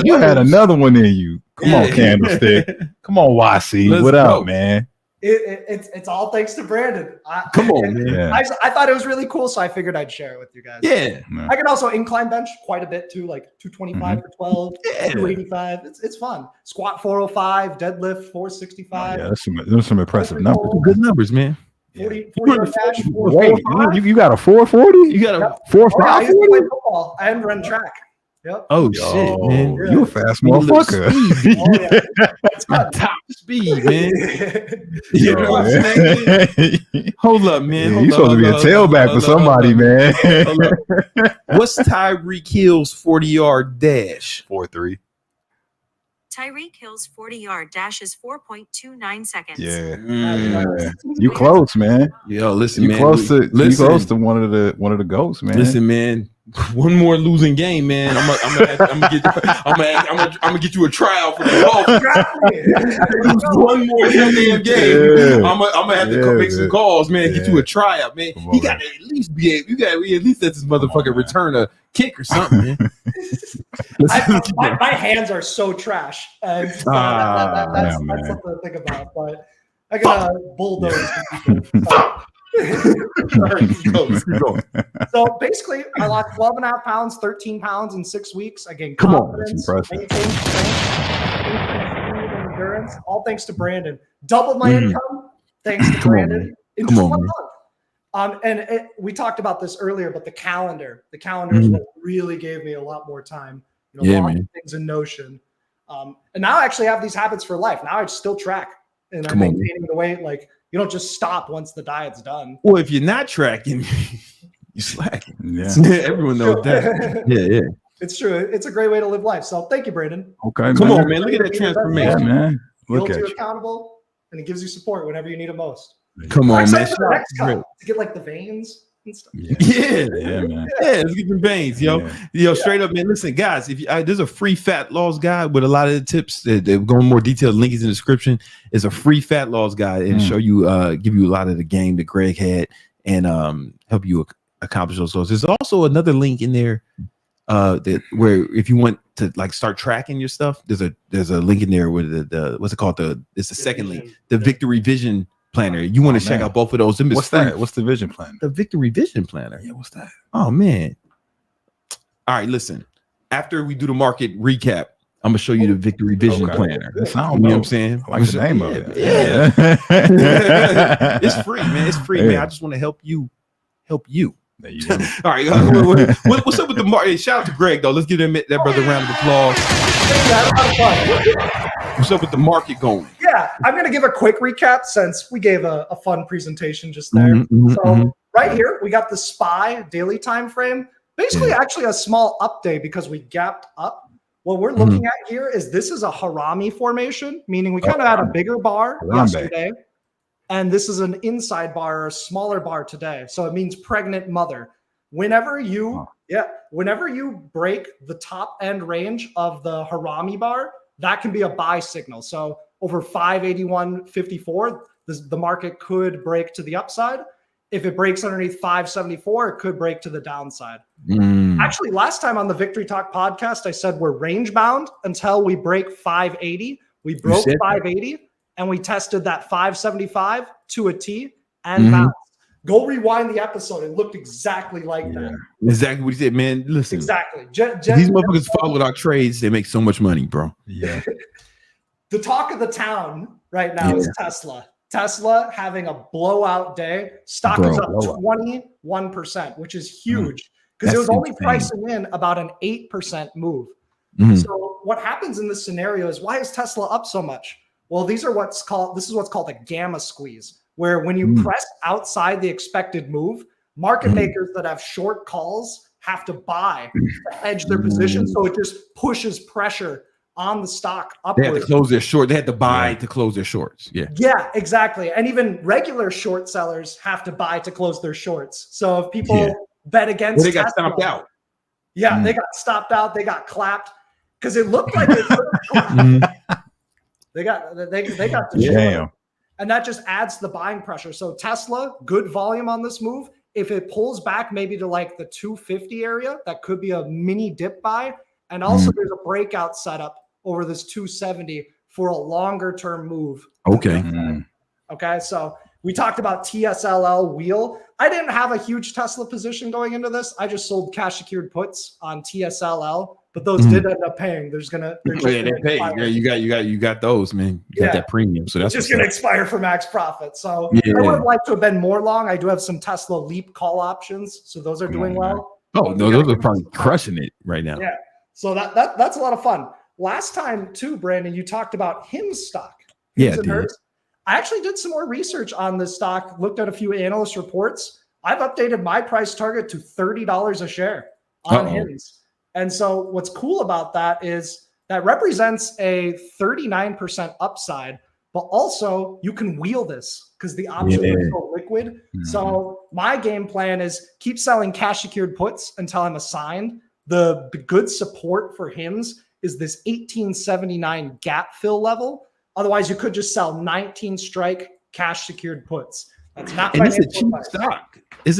You had another one in you. Come on, Candlestick. Come on, YC. What up, man? It's all thanks to Brandon. Come on, man. I thought it was really cool, so I figured I'd share it with you guys. Yeah. I can also incline bench quite a bit too, like 225 for 12, 285. It's fun. Squat 405, deadlift 465. Those some impressive numbers. Good numbers, man. 40 dash. Wait, you got a 440? You got a 4.5? I used to play football and run track. Yep. Oh shit, man! You a fast motherfucker. Top speed, man. You know what I'm saying? Hold up, man. You supposed to be a tailback for somebody, man. What's Tyreek Hill's 40-yard dash? 4.3. Tyreek Hill's 40-yard dash is 4.29 seconds. Yeah. You close, man. Yo, listen, man. You close to one of the goats, man. Listen, man. One more losing game, man. I'm gonna get you a trial for the golf. One more goddamn game. I'm gonna have to make some calls, man. Get you a tryout, man. You gotta at least at least let this motherfucker return a kick or something, man. my hands are so trash. That's something to think about. But I gotta bulldoze. So basically, I lost 12.5 pounds, 13 pounds in 6 weeks. I gained confidence, maintained strength, endurance, all thanks to Brandon. Doubled my income thanks to Brandon in just 1 month. We talked about this earlier, but the calendar is what really gave me a lot more time. Logging things in Notion. And now I actually have these habits for life. Now I still track and I'm maintaining the weight. Like you don't just stop once the diet's done. Well, if you're not tracking, you're slacking. Yeah. Everyone knows that. Yeah. It's true. It's a great way to live life. So thank you, Brandon. Okay. Come on, man. Look at that transformation. Yeah, man. He holds you accountable and he gives you support whenever you need it most. Come on, man. For the next cut, to get like the veins and stuff. Yeah, man. Yeah, let's get the veins, yo. Straight up, man. Listen, guys, if you, there's a free fat loss guide with a lot of the tips that go in more detail. Link is in the description. It's a free fat loss guide and show you, give you a lot of the game that Greg had and help you accomplish those goals. There's also another link in there that where if you want to like start tracking your stuff, there's a link in there with the what's it called? It's the second link, the Victory Vision Planner. You want to check out both of those. What's that? What's the Vision Planner? The Victory Vision Planner. Yeah, what's that? Oh man. All right, listen. After we do the market recap, I'm gonna show you the Victory Vision Planner. You know what I'm saying? I like the name of it. Yeah. It's free, man. It's free, man. I just want to help you. There you go. All right. What's up with the market? Shout out to Greg though. Let's give that brother a round of applause. What's up with the market going? Yeah, I'm going to give a quick recap since we gave a fun presentation just there. Right here, we got the SPY daily time frame. Basically, actually a small update because we gapped up. What we're looking at here is this is a harami formation, meaning we kind of had a bigger bar yesterday. And this is an inside bar or a smaller bar today. So it means pregnant mother. Whenever you break the top end range of the harami bar, that can be a buy signal. So over 581.54, the market could break to the upside. If it breaks underneath 574, it could break to the downside. Actually, last time on the Victory Talk podcast, I said we're range bound until we break 580. We broke 580 and we tested that 575 to a T and bounced. Go rewind the episode. It looked exactly like that. Exactly what he said, man. Listen. Exactly. These motherfuckers followed our trades. They make so much money, bro. Yeah. The talk of the town right now is Tesla. Tesla having a blowout day. Stock is up 21%, which is huge because it was only pricing in about an 8% move. So what happens in this scenario is why is Tesla up so much? Well, this is what's called a gamma squeeze, where when you press outside the expected move, market makers that have short calls have to buy to hedge their position. So it just pushes pressure on the stock upward. They had to close their short. They had to buy to close their shorts. Yeah, exactly. And even regular short sellers have to buy to close their shorts. So if people bet against they got Tesla, stomped out. Yeah, they got stopped out. They got clapped because it looked like it. They got the short. And that just adds to the buying pressure. So Tesla, good volume on this move. If it pulls back maybe to like the 250 area, that could be a mini dip buy. And also there's a breakout setup over this 270 for a longer term move. Okay. Okay. So we talked about TSLL wheel. I didn't have a huge Tesla position going into this. I just sold cash secured puts on TSLL, but those did end up paying. They pay. Yeah, you got those, man. You got that premium. So that's just going to expire for max profit. So I would like to have been more long. I do have some Tesla Leap call options. So those are doing well. Oh, no, those are probably crushing it right now. Yeah. So that's a lot of fun. Last time too, Brandon, you talked about HIMS stock. I actually did some more research on this stock, looked at a few analyst reports. I've updated my price target to $30 a share on HIMS. And so what's cool about that is that represents a 39% upside, but also you can wheel this because the options are so liquid. So my game plan is keep selling cash secured puts until I'm assigned. The good support for HIMS is this 1879 gap fill level. Otherwise, you could just sell 19 strike cash secured puts. That's not. And it's a cheap stock. It's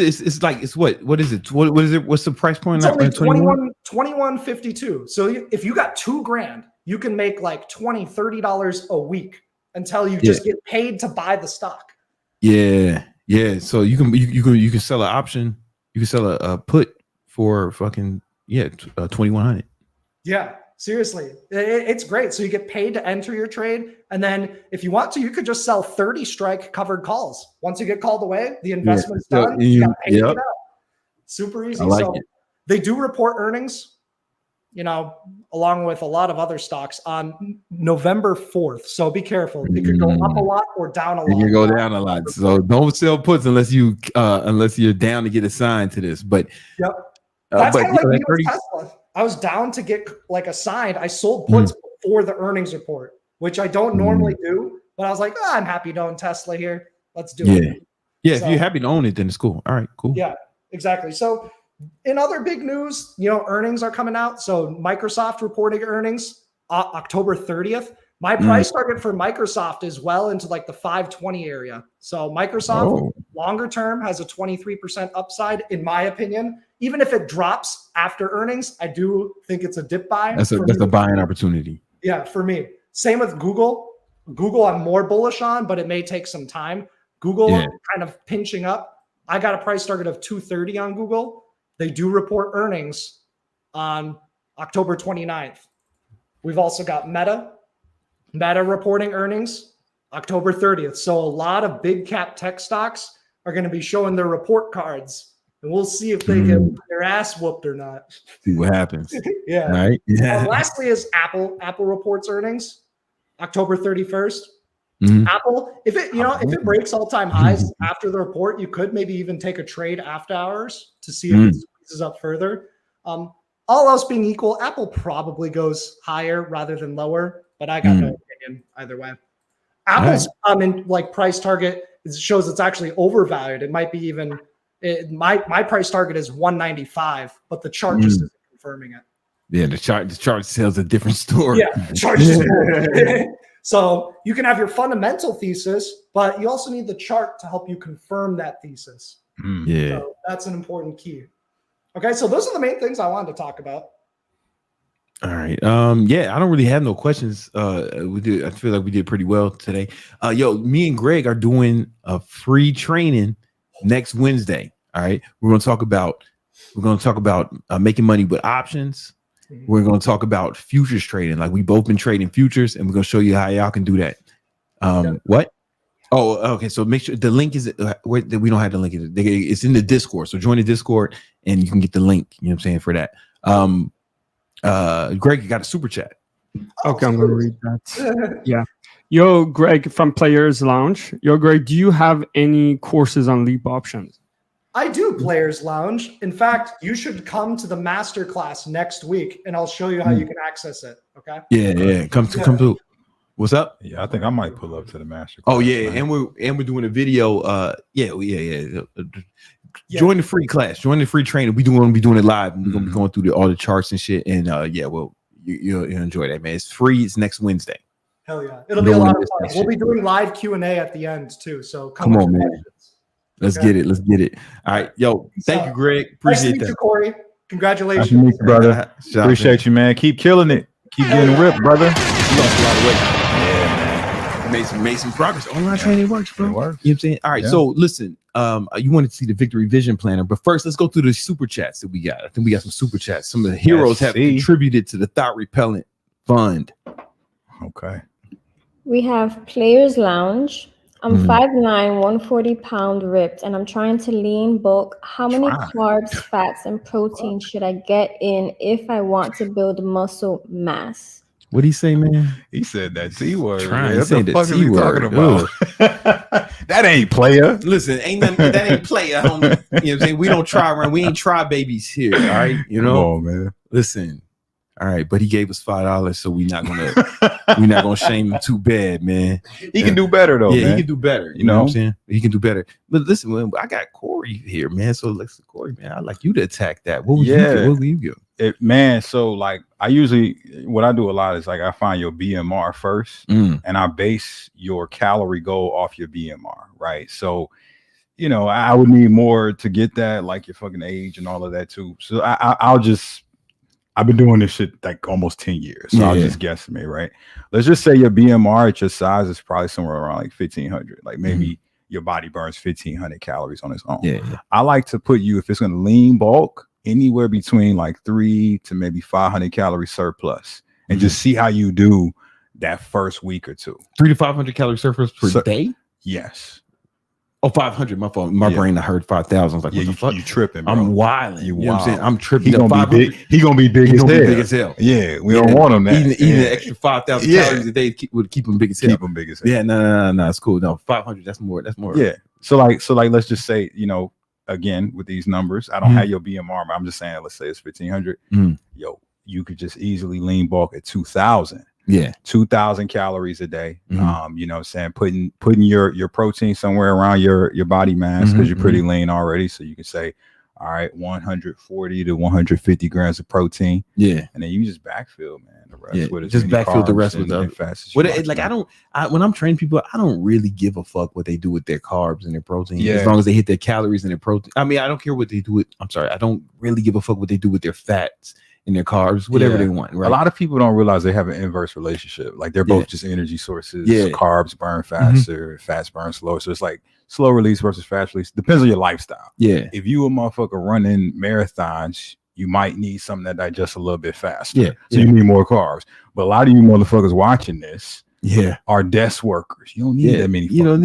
what is it? What is it? What's the price point? It's only 21.52. So if you got $2,000, you can make like $20-$30 a week until you just get paid to buy the stock. Yeah. So you can sell an option. You can sell a put for fucking 2,100. Yeah. Seriously, it's great. So you get paid to enter your trade. And then if you want to, you could just sell 30 strike covered calls. Once you get called away, the investment's done. You got paid to get out. Super easy. So they do report earnings, you know, along with a lot of other stocks on November 4th. So be careful. It could go up a lot or down a lot. It can go down a lot. So don't sell puts unless you're down to get assigned to this. But that's kind of like me with Tesla. I was down to get like assigned. I sold puts before the earnings report, which I don't normally do. But I was like, I'm happy to own Tesla here. Let's do it. Yeah, so, if you're happy to own it, then it's cool. All right, cool. Yeah, exactly. So in other big news, you know, earnings are coming out. So Microsoft reporting earnings October 30th. My price target for Microsoft is well into like the 520 area. So Microsoft longer term has a 23% upside, in my opinion. Even if it drops after earnings, I do think it's a dip buy. That's a buying opportunity. Yeah, for me. Same with Google. Google, I'm more bullish on, but it may take some time. Google kind of pinching up. I got a price target of 230 on Google. They do report earnings on October 29th. We've also got Meta reporting earnings October 30th. So a lot of big cap tech stocks are going to be showing their report cards, and we'll see if they get their ass whooped or not. See what happens. Yeah. All right. Yeah. Lastly is Apple. Apple reports earnings October 31st. Apple, if it breaks all-time highs after the report, you could maybe even take a trade after hours to see if it squeezes up further. All else being equal, Apple probably goes higher rather than lower, but I got no opinion either way. Apple's price target shows it's actually overvalued. It might be even my price target is 195, but the chart just isn't confirming it. Yeah, the chart tells a different story. Yeah, the chart just So you can have your fundamental thesis, but you also need the chart to help you confirm that thesis. Yeah. So that's an important key. Okay, so those are the main things I wanted to talk about. All right. I don't really have no questions. I feel like we did pretty well today. Me and Greg are doing a free training next Wednesday. All right. We're going to talk about making money with options. We're going to talk about futures trading. Like we both been trading futures, and we're going to show you how y'all can do that. What? Oh, okay. So make sure the link is we don't have the link. It's in the Discord. So join the Discord and you can get the link. You know what I'm saying, for that. Greg, you got a super chat. Okay, I'm going to read that. Yeah. Yo, Greg from Players Lounge. Yo, Greg, do you have any courses on leap options? I do, Players Lounge. In fact, you should come to the masterclass next week, and I'll show you how you can access it. Okay? Yeah. Come to. What's up? Yeah, I think I might pull up to the masterclass. Oh yeah, man. and we're doing a video. Join the free class. Join the free training. We're going to be doing it live. We're going to be going through all the charts and shit. And you'll enjoy that, man. It's free. It's next Wednesday. Hell yeah, it'll be a lot of fun. We'll be doing live Q&A at the end too. So come on, man. Let's get it. All right, thank you, Greg. Appreciate that. You, Cory. Congratulations, nice to meet you, brother. Appreciate you, man. Keep killing it. Keep getting ripped, brother. You lost a lot of weight. Yeah, man. Made some progress. Online training works, bro. It works. You know what I'm saying? All right. So listen, you wanted to see the Victory Vision Planner, but first let's go through the super chats that we got. I think we got some super chats. Some of the heroes have contributed to the Thot Repellent Fund. Okay. We have Players Lounge. I'm 5'9", 140 pound ripped, and I'm trying to lean bulk. How many carbs, fats, and protein should I get in if I want to build muscle mass? What'd he say, man? He said that T word. What the fuck are you talking about? That ain't player. Listen, that ain't player, homie. You know what I'm saying? We don't try around. We ain't try babies here. All right. You know, come on, man. Listen. All right, but he gave us $5, so we're not gonna shame him too bad, man. He can do better though. Yeah, man. He can do better. You know what I'm saying? He can do better. But listen, man, I got Cory here, man. So listen, Cory, man, I'd like you to attack that. What would you give? Man, so like what I do a lot is like I find your BMR first, and I base your calorie goal off your BMR, right? So I would need more to get that, like your fucking age and all of that too. So I've been doing this shit like almost 10 years. So I'll just guesstimate, right? Let's just say your BMR at your size is probably somewhere around like 1,500. Like maybe your body burns 1,500 calories on its own. Yeah. I like to put you, if it's going to lean bulk, anywhere between like 3 to maybe 500 calorie surplus. and just see how you do that first week or two. 300 to 500 calorie surplus per day. Yes. Oh, 500. My fault. My brain, I heard 5,000. I was like, what the fuck? You tripping, bro. I'm wilding. You know what I'm saying? I'm tripping. He gonna be big. He gonna be big as hell. Yeah, we don't want him that. Eating an extra 5,000 calories a day would keep him big as hell. Keep him big as hell. Yeah, no, it's cool. No, 500. That's more. Yeah. So like, let's just say, again, with these numbers, I don't have your BMR, but I'm just saying, let's say it's 1,500. Yo, you could just easily lean bulk at 2,000. Yeah, 2,000 calories a day. You know what I'm saying? Putting your protein somewhere around your body mass, because you're pretty lean already. So you can say, all right, 140 to 150 grams of protein. Yeah. And then you just backfill, man. The rest with just backfill the rest with the fastest. When I'm training people, I don't really give a fuck what they do with their carbs and their protein. As long as they hit their calories and their protein. I mean, I don't care what they do with, I don't really give a fuck what they do with their fats and their carbs, whatever they want. Right? A lot of people don't realize they have an inverse relationship. Like they're both just energy sources. Carbs burn faster, fats burn slower. So it's like slow release versus fast release. Depends on your lifestyle. Yeah. If you a motherfucker running marathons, you might need something that digests a little bit faster. So you need more carbs. But a lot of you motherfuckers watching this are desk workers. You don't need that many. You don't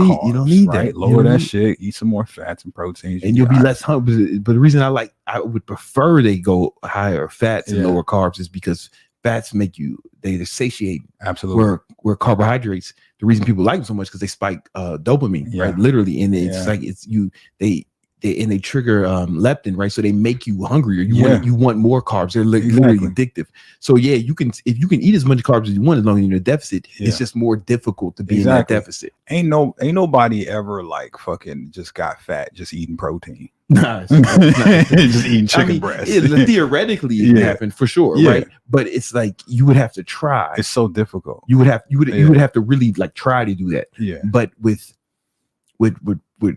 need that. Lower that shit. Eat some more fats and proteins, and you'll be less hungry. But the reason I would prefer they go higher fats and lower carbs is because fats they satiate. Absolutely. Where carbohydrates, the reason people like them so much because they spike dopamine, right? Literally, and it's like they trigger leptin, right? So they make you hungrier. You want more carbs. They're literally addictive. So if you can eat as much carbs as you want, as long as you're in a deficit, it's just more difficult to be in that deficit. Ain't nobody ever like fucking just got fat just eating protein. Nah, just eating chicken breast. Theoretically, it can happen for sure, right? But it's like you would have to try. It's so difficult. You would have to really like try to do that. Yeah. But with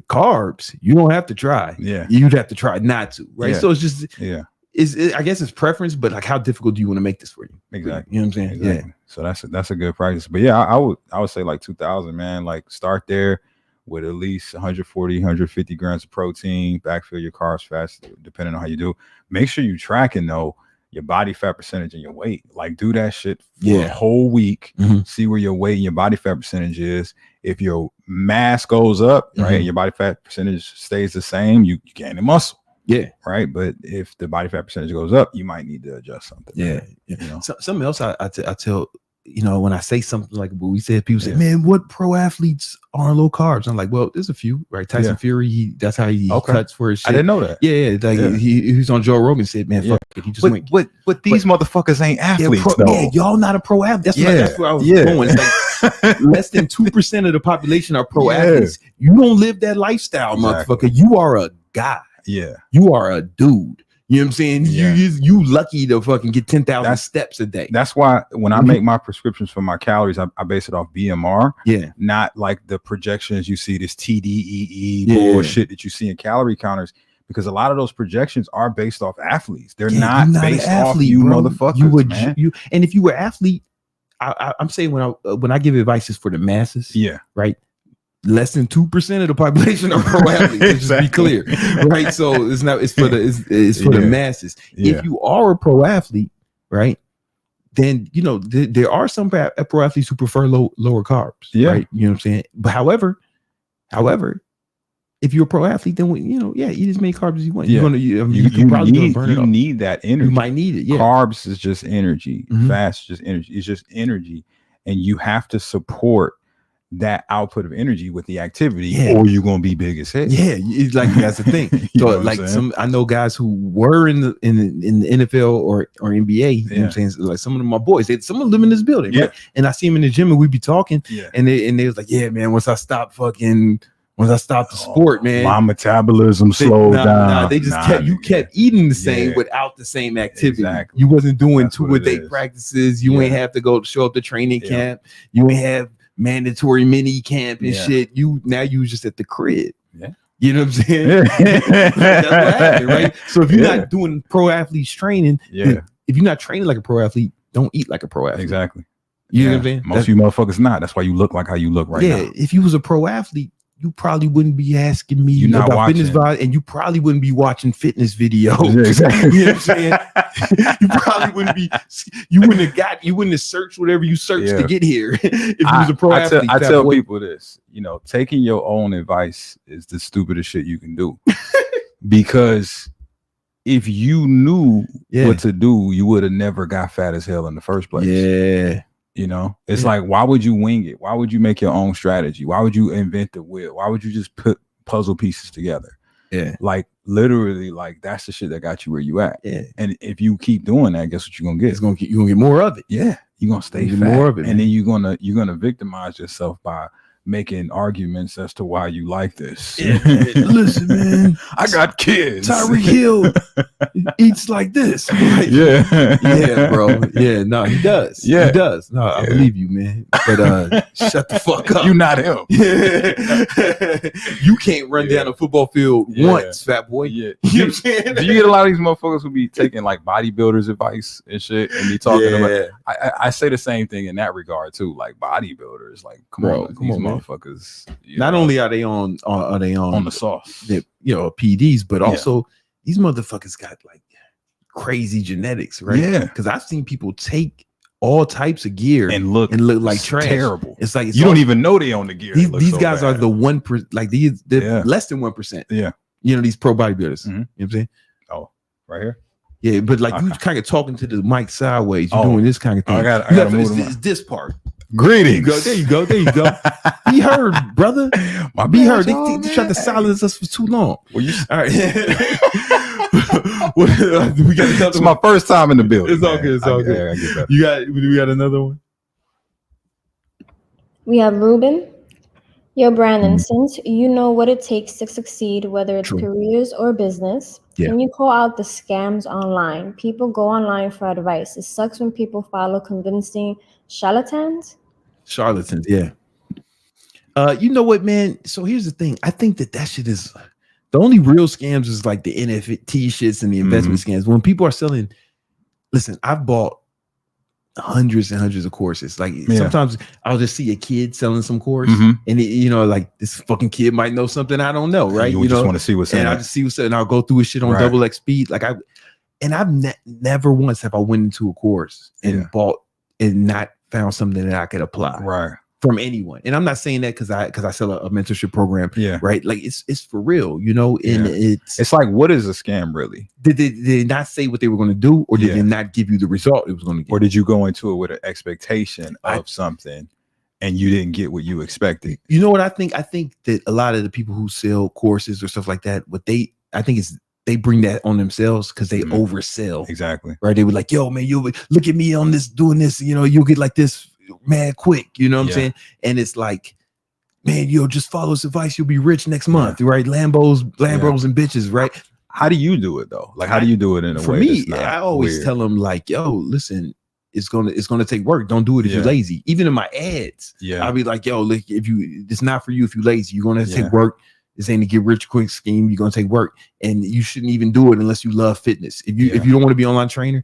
carbs, you don't have to try. Yeah. You'd have to try not to, right? Yeah. So it's just I guess it's preference, but like how difficult do you want to make this for you? Exactly. You know what I'm saying? Exactly. Yeah. So that's a good practice. But yeah, I would say like 2,000, man. Like start there with at least 140, 150 grams of protein, backfill your carbs fast, depending on how you do. Make sure you're tracking though your body fat percentage and your weight. Like do that shit for a whole week. See where your weight and your body fat percentage is. If your mass goes up, right, and your body fat percentage stays the same, you gain the muscle. Yeah. Right. But if the body fat percentage goes up, you might need to adjust something. Yeah. You know? Something else I tell, when I say something like what we said, people say, man, what pro athletes are on low carbs? I'm like, well, there's a few, right? Tyson Fury, that's how he cuts for his shit. I didn't know that. He's on Joe Rogan, said, man, fuck it. He just went. But these motherfuckers ain't athletes, though. Y'all not a pro athlete. That's where I was going. It's like, less than 2% of the population are pro athletes. You don't live that lifestyle, motherfucker. You are a guy. Yeah. You are a dude. You know what I'm saying? Yeah. You lucky to fucking get 10,000 steps a day. That's why when I make my prescriptions for my calories, I base it off BMR. Yeah. Not like the projections you see, this TDEE bullshit that you see in calorie counters, because a lot of those projections are based off athletes. They're not based off you motherfuckers, man. And if you were athlete, I'm saying when I give advice is for the masses. Yeah. Right. Less than 2% of the population are pro athletes. Let's just be clear, right? So it's for the masses. If you are a pro athlete, right, then there are some pro athletes who prefer lower carbs. Yeah, right? You know what I'm saying. But however, if you're a pro athlete, then eat as many carbs as you want. Yeah. You need that energy. You might need it. Yeah, carbs is just energy. Fast is just energy. It's just energy, and you have to support that output of energy with the activity, or you're gonna be big as hell. Yeah, it's like that's the thing. So like I know guys who were in the NFL or NBA. You know what I'm saying? Like some of them, my boys, some of them live in this building. Right? And I see them in the gym and we be talking. And they was like, yeah, man. Once I stopped the sport, man, my metabolism slowed down. They just kept eating the same without the same activity. Exactly. You wasn't doing 2-a-day practices. You ain't have to go show up to training camp. You ain't have mandatory mini camp and shit. You just at the crib. Yeah. You know what I'm saying? That's what happened, right? So if you're not doing pro athletes training, if you're not training like a pro athlete, don't eat like a pro athlete. Exactly. You know what I'm saying? Most of you motherfuckers not. That's why you look like how you look right now. If you was a pro athlete, you probably wouldn't be asking me You're not about watching. fitness advice, and you probably wouldn't be watching fitness videos. Yeah, exactly. You know what I'm saying? You probably wouldn't be. You wouldn't have searched whatever you searched to get here if you was a pro athlete. I tell people this, you know, taking your own advice is the stupidest shit you can do. Because if you knew what to do, you would have never got fat as hell in the first place. Yeah. You know, it's like, why would you wing it? Why would you make your own strategy? Why would you invent the wheel? Why would you just put puzzle pieces together? Yeah. Like literally, like that's the shit that got you where you at. Yeah. And if you keep doing that, guess what you're gonna get? You're gonna get more of it. Yeah. You're gonna stay fat. More of it, and then you're gonna victimize yourself by making arguments as to why you like this. Yeah. Listen, man, I got kids. Tyreek Hill eats like this. Like, yeah, bro. Yeah, no, he does. Yeah, he does. No, I believe you, man. But shut the fuck up. You not him. You can't run down a football field once, fat boy. Yeah. You know what I'm saying? Do you get a lot of these motherfuckers who be taking like bodybuilders advice and shit and be talking about? I say the same thing in that regard too. Like bodybuilders, like come on, motherfuckers. Not only are they on the sauce, PDs, but also these motherfuckers got like crazy genetics, right? Yeah, because I've seen people take all types of gear and look like trash. Terrible. It's like you don't even know they own the gear. These guys are the 1%, like they're less than 1%. Yeah, you know, these pro bodybuilders. You know what I'm saying? Oh, right here. Yeah, but like you kind of talking to the mic sideways. You're doing this kind of thing. I got it's this part. Greetings. There you go. Be heard, brother. Be heard. They tried to silence us for too long. Well, all right. We got another. It's my first time in the building. It's all good. It's all good. We got another one. We have Ruben. Yo, Brandon, since you know what it takes to succeed, whether it's careers or business, can you call out the scams online? People go online for advice. It sucks when people follow convincing charlatans. Charlatans, yeah. You know what, man? So here's the thing. I think that shit is the only real scams is like the NFT shits and the investment scams. When people are selling, listen, I've bought hundreds and hundreds of courses. Like sometimes I'll just see a kid selling some course, and like this fucking kid might know something I don't know, right? You just want to see what's in it. I just see what's in it, and I'll go through his shit on double X speed. Like I've never once have I went into a course and bought and not found something that I could apply from anyone. And I'm not saying that because I sell a mentorship program, right? Like it's for real, and it's like, what is a scam really? Did they not say what they were going to do, or did they not give you the result it was going to get? Or did you go into it with an expectation of something and you didn't get what you expected? You know what I think? I think that a lot of the people who sell courses or stuff like that, I think is they bring that on themselves because they oversell. Exactly. Right. They were like, yo, man, you look at me on this, doing this, you'll get like this mad quick. You know what I'm saying? And it's like, man, just follow this advice. You'll be rich next month. Right. Lambos and bitches. Right. How do you do it though? Like, how do you do it in a way? For me, I always tell them like, yo, listen, it's gonna take work. Don't do it if you're lazy. Even in my ads, I'll be like, yo, look, it's not for you if you're lazy. You're gonna take work. This ain't a get rich quick scheme. You're gonna take work, and you shouldn't even do it unless you love fitness. If you don't want to be an online trainer,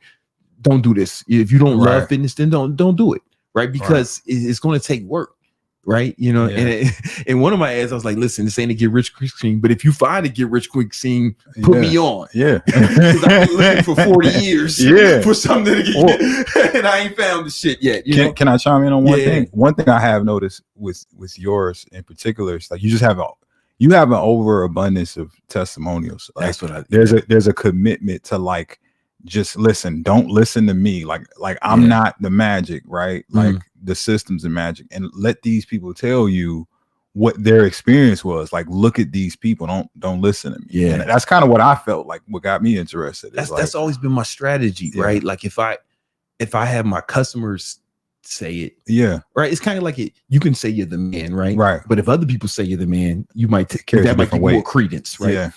don't do this. If you don't love fitness, then don't do it, right? Because it's gonna take work, right? And one of my ads, I was like, listen, this ain't a get rich quick scheme, but if you find a get rich quick scheme, put me on, because I've been looking for 40 years, for something to get, and I ain't found the shit yet. Can I chime in on one thing? One thing I have noticed with yours in particular is like you have an overabundance of testimonials. Like, that's what I there's a commitment to like just listen. Don't listen to me. Like I'm not the magic, right? Like the systems and magic, and let these people tell you what their experience was. Like, look at these people. Don't listen to me. Yeah, and that's kind of what I felt like. What got me interested. That's always been my strategy, right? Like if I have my customers say it, right, it's kind of like you can say you're the man, right, but if other people say you're the man, you might that might give more credence, right?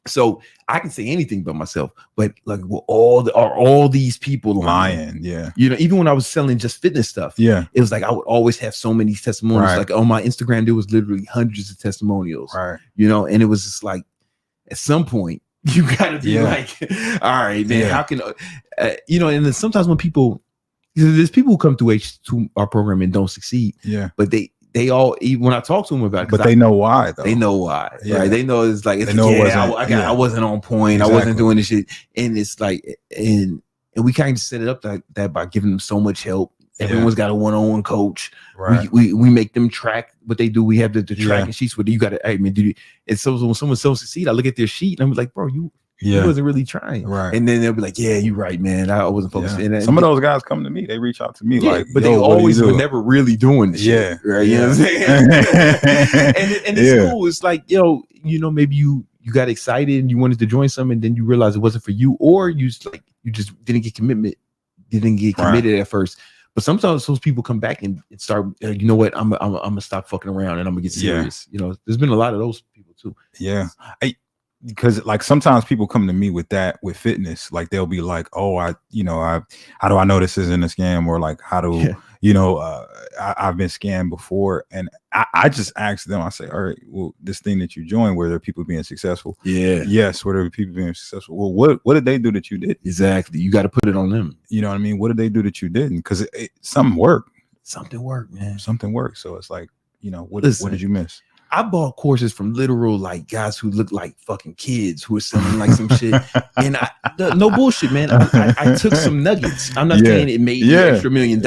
So I can say anything but myself, but like all these people lying, even when I was selling just fitness stuff, it was like I would always have so many testimonials. Like on my Instagram there was literally hundreds of testimonials, and it was just like at some point you gotta be like, all right, man, how can and then sometimes when there's people who come through our program and don't succeed. Yeah. But they they all, even when I talk to them about it, but they know why though. They know why, Yeah. right? They know it's like, They know it wasn't- I wasn't on point. Exactly. I wasn't doing this shit. And it's like, and we kind of set it up like that by giving them so much help. Everyone's got a one-on-one coach. Right. We make them track what they do. We have the tracking Yeah. sheets where you got to, hey man, and so when someone succeed, I look at their sheet and I'm like, bro, you wasn't really trying. Right. And then they'll be like, yeah, you're right, man. I wasn't focused. Yeah. And Some of those guys come to me, they reach out to me like, but they always were never really doing this shit. Right. You know what I'm saying? and it's cool. It's like, maybe you got excited and you wanted to join something and then you realized it wasn't for you, or you just didn't get committed at first. But sometimes those people come back and start, you know what, I'm gonna stop fucking around and I'm gonna get serious. There's been a lot of those people too. Yeah. Because like sometimes people come to me with fitness, like they'll be like, oh, how do I know this isn't a scam, or like how do I've been scammed before, and I just ask them, I say, all right, well, this thing that you joined, where there are people being successful, yes, where there are people being successful, well, what did they do that you did? Exactly, you got to put it on them. You know what I mean? What did they do that you didn't? Because something worked, man, something worked. So it's like, what did you miss? I bought courses from literal like guys who look like fucking kids who are selling like some shit, and no bullshit, man. I took some nuggets. I'm not saying it made me extra $1 million,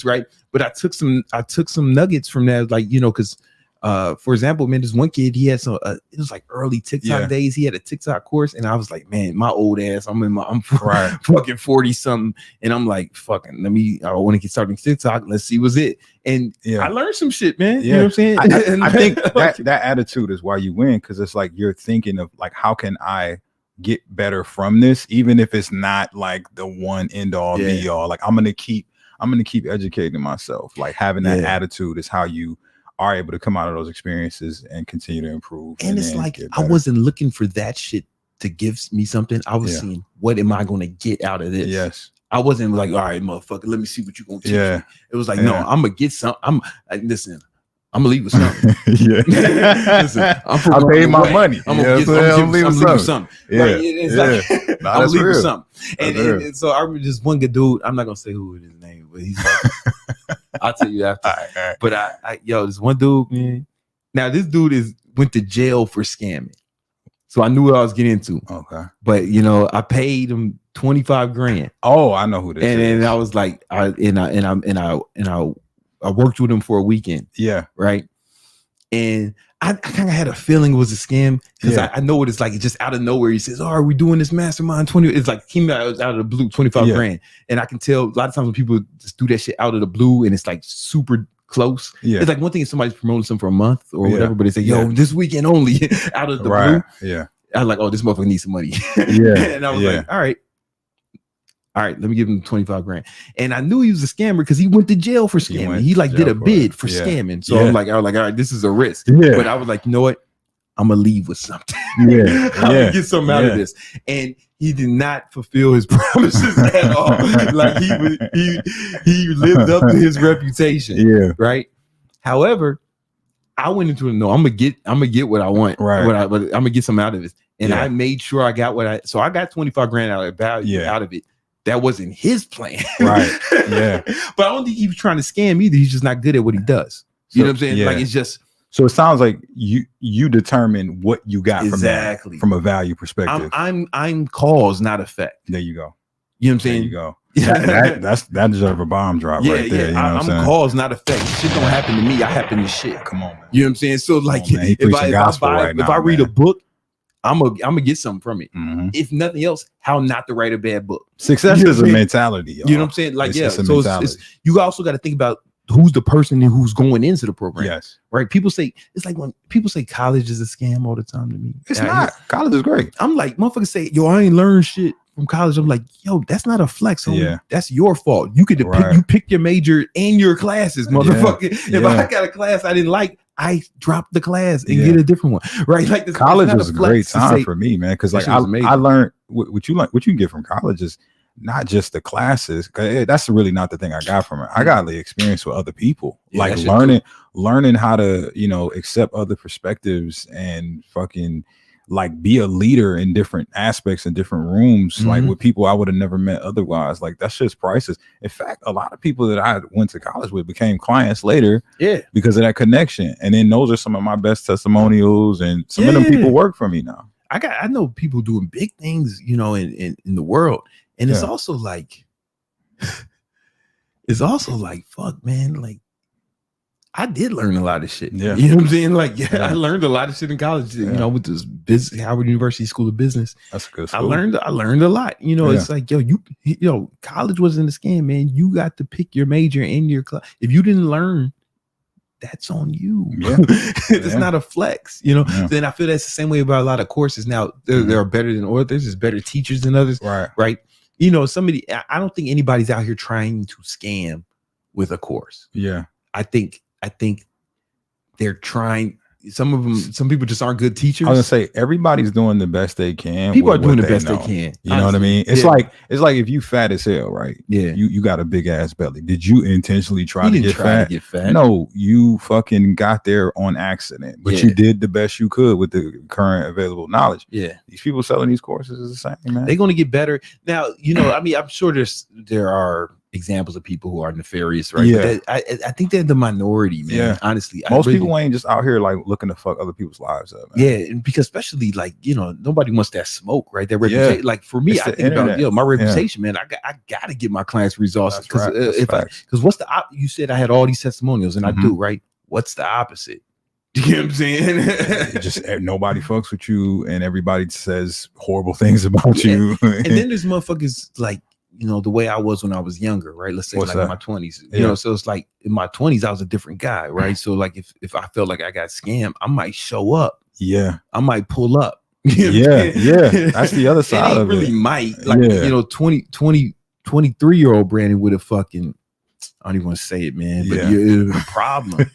right? But I took some nuggets from that, like because for example, man, this one kid, he had it was like early TikTok days. He had a TikTok course, and I was like, man, my old ass, I'm fucking 40 something, and I'm like, fucking, I want to get started on TikTok. Let's see what's it. And I learned some shit, man. You know what I'm saying? I think that attitude is why you win, because it's like you're thinking of like, how can I get better from this, even if it's not like the one end all be all. Like I'm gonna keep educating myself. Like having that attitude is how you are able to come out of those experiences and continue to improve. And it's like I wasn't looking for that shit to give me something. I was seeing, what am I going to get out of this? Yes. I wasn't like, all right, motherfucker, let me see what you're going to teach me. It was like, no, I'm going to get something. I'm gonna leave with something. Listen, I paid my money. I'm gonna leave with something. I'm leaving with something. And so I remember this one good dude. I'm not gonna say who his name, but he's like, I'll tell you after. All right. But this one dude, man. Now this dude went to jail for scamming. So I knew what I was getting into. Okay. But I paid him $25,000. Oh, I know who this is. And I was like, I worked with him for a weekend. Yeah. Right. And I kind of had a feeling it was a scam, because I know what it's like. It's just out of nowhere. He says, oh, are we doing this mastermind 20? It's like came out of the blue, $25,000. And I can tell a lot of times when people just do that shit out of the blue and it's like super close. Yeah. It's like one thing if somebody's promoting something for a month or whatever, but they say, yo, this weekend only out of the blue. Yeah. I was like, oh, this motherfucker needs some money. And I was like, all right, let me give him $25,000. And I knew he was a scammer because he went to jail for scamming. He like did a bid for scamming. So I was like, all right, this is a risk. Yeah. But I was like, you know what? I'm gonna leave with something. I'm gonna get something out of this. And he did not fulfill his promises at all. Like he lived up to his reputation. Yeah. Right. However, I went into it. No, I'm gonna get what I want. Right. But I'm gonna get something out of this. And I made sure I got I got $25,000 out of value out of it. That wasn't his plan. Right. Yeah. But I don't think he was trying to scam either. He's just not good at what he does. You know what I'm saying? Like it's just. So it sounds like you determine what you got from a value perspective. I'm cause, not effect. There you go. You know what I'm saying? There you go. Yeah. that deserves a bomb drop right there. You know I'm cause, not effect. Shit don't happen to me. I happen to shit. Come on, man. You know what I'm saying? So like if I read a book, I'm gonna get something from it. Mm-hmm. If nothing else, how not to write a bad book. Success is a mentality. Y'all. You know what I'm saying? Like it's you also got to think about who's the person and who's going into the program. Yes. Right. People say it's like when people say college is a scam all the time to me. It's not. College is great. I'm like, motherfuckers say, yo, I ain't learned shit from college. I'm like, yo, that's not a flex. Homie. That's your fault. You could you pick your major and your classes, motherfucker. If I got a class I didn't like, I dropped the class and get a different one. Right. Like this, college was a great time for me, man. Because like I learned what you can get from college is not just the classes. That's really not the thing I got from it. I got the experience with other people, like learning how to, accept other perspectives and fucking like be a leader in different aspects in different rooms, like with people I would have never met otherwise. Like that shit's priceless. In fact, a lot of people that I went to college with became clients later, because of that connection. And then those are some of my best testimonials, and some of them people work for me now. I know people doing big things, you know, in the world, and it's also like, fuck, man, like. I did learn a lot of shit. Yeah. You know what I'm saying? Like, I learned a lot of shit in college. You know, with this business, Howard University School of Business. That's a good school. I learned a lot. You know, it's like, yo, college wasn't a scam, man. You got to pick your major in your class. If you didn't learn, that's on you. Yeah. It's not a flex, you know. Then I feel that's the same way about a lot of courses. Now, there are better than others. There's better teachers than others. Right. You know, I don't think anybody's out here trying to scam with a course. Yeah. I think they're trying. Some people just aren't good teachers. I was gonna say everybody's doing the best they can. People are doing the best they can. You know what I mean? It's like if you fat as hell, right? Yeah. You got a big ass belly. Did you intentionally try to get fat? No, you fucking got there on accident. But you did the best you could with the current available knowledge. Yeah. These people selling these courses is the same, man. They're gonna get better. Now, you know, I mean, I'm sure there are examples of people who are nefarious, right? Yeah. But I think they're the minority, man. Yeah. Honestly, most people ain't just out here like looking to fuck other people's lives up, man. Yeah, and because especially like, you know, nobody wants that smoke, right? That reputation. Like for me, I think about my reputation, man. I gotta get my clients results, because what's the you said I had all these testimonials, and I do, right? What's the opposite? You know what I'm saying? Just nobody fucks with you, and everybody says horrible things about you. And then there's motherfuckers like, you know, the way I was when I was younger, right? Let's say in my 20s, you know, so it's like in my 20s, I was a different guy, right? So like if I felt like I got scammed, I might show up. Yeah. I might pull up. Yeah. That's the other side of it. Really might. Like, you know, 23-year-old Brandon would have fucking, I don't even want to say it, man, but it would have been a problem.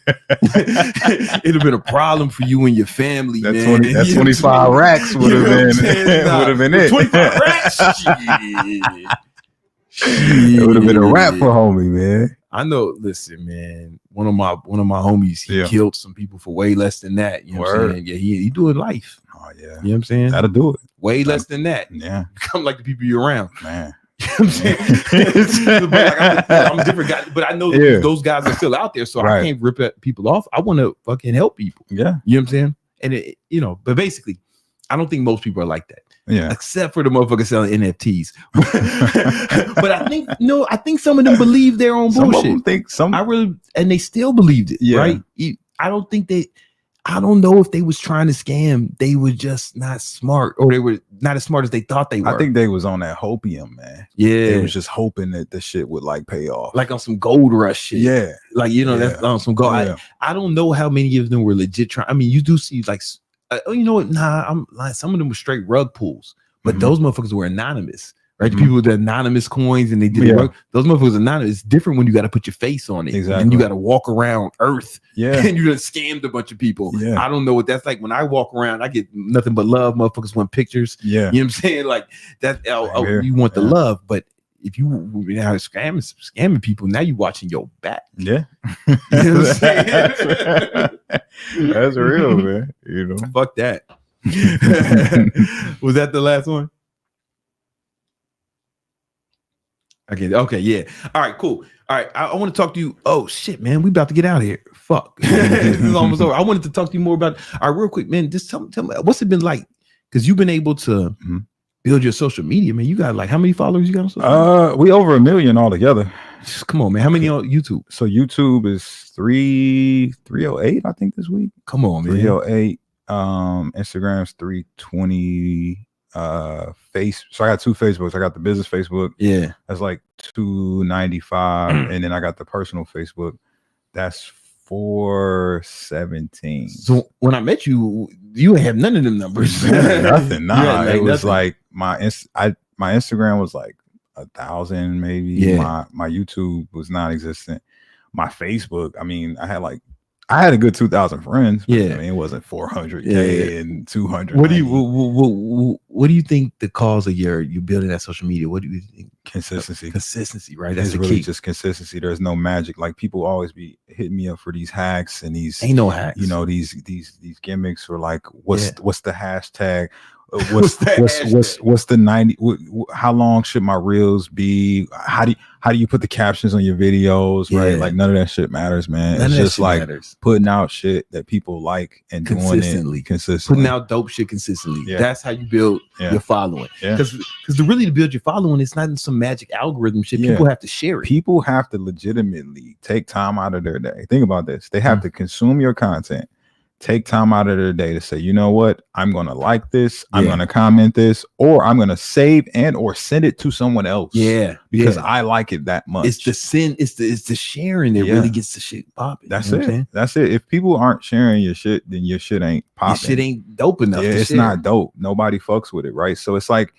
It'd have been a problem for you and your family, man. That 25 racks would have been it. 25 racks? It would have been a wrap for homie, man. I know. Listen, man. One of my homies, he killed some people for way less than that. You know what I'm saying? Yeah, he doing life. Oh yeah. You know what I'm saying? That'll do it. Way less than that. Yeah. Become like the people you're around, man. You know what I'm saying? But like, I'm a different guy, but I know those guys are still out there, so I can't rip people off. I want to fucking help people. Yeah. You know what I'm saying? And you know, but basically, I don't think most people are like that. Yeah. Except for the motherfuckers selling NFTs. But I think some of them believe their own bullshit. And they still believed it. Yeah. Right. I don't know if they was trying to scam. They were just not smart, or they were not as smart as they thought they were. I think they was on that hopium, man. Yeah. They was just hoping that the shit would like pay off. Like on some gold rush shit. Yeah. Like, you know, that's on some gold. Yeah. I don't know how many of them were legit trying. I mean, you do see like, you know what? Nah, I'm like, some of them were straight rug pulls, but those motherfuckers were anonymous, right? The people with the anonymous coins, and they did those motherfuckers anonymous. It's different when you got to put your face on it, and you got to walk around Earth, and you just scammed a bunch of people. Yeah. I don't know what that's like. When I walk around, I get nothing but love. Motherfuckers want pictures. Yeah, you know what I'm saying? Like that. You want the love, but if you now scamming people, now you watching your back. Yeah. You know what I'm saying? That's real, man. You know, fuck that. Was that the last one? Okay, yeah. All right, cool. All right, I want to talk to you. Oh shit, man, we about to get out of here. Fuck, this is almost over. I wanted to talk to you more about. All right, real quick, man. Just tell me, what's it been like? Because you've been able to build your social media, man. You got like how many followers you got on social media? We over 1 million altogether. Come on, man. How many on YouTube? So YouTube is 308, I think, this week. Come on, man. 308. Instagram's 320. So I got 2 Facebooks. I got the business Facebook. Yeah, that's like 295, and then I got the personal Facebook. That's 417. So when I met you, you ain't have none of them numbers. Nothing. Nah, it was like my Instagram was like 1,000 maybe. Yeah. My YouTube was non-existent. My Facebook, I mean, I had like I had a good 2,000 friends. But, Yeah. I mean, it wasn't 400K and 200. What do you think the cause of you building that social media? What do you think? Consistency, right? That's it's the really key. just consistency. There's no magic. Like people always be hitting me up for these hacks and these ain't no hacks. You know, these gimmicks or like what's the hashtag? What's the 90? How long should my reels be? How do you put the captions on your videos? Yeah. Right, like none of that shit matters, man. It's just like putting out shit that people like and doing it consistently, putting out dope shit consistently. Yeah. That's how you build your following. Because to build your following, it's not in some magic algorithm shit. People have to share it. People have to legitimately take time out of their day. Think about this. They have to consume your content. Take time out of their day to say, you know what, I'm going to like this, I'm going to comment this, or I'm going to save and or send it to someone else. Yeah, because I like it that much. It's the sharing that really gets the shit popping. That's it. That's it. If people aren't sharing your shit, then your shit ain't popping. Your shit ain't dope enough. Yeah, it's not dope. Nobody fucks with it, right? So it's like,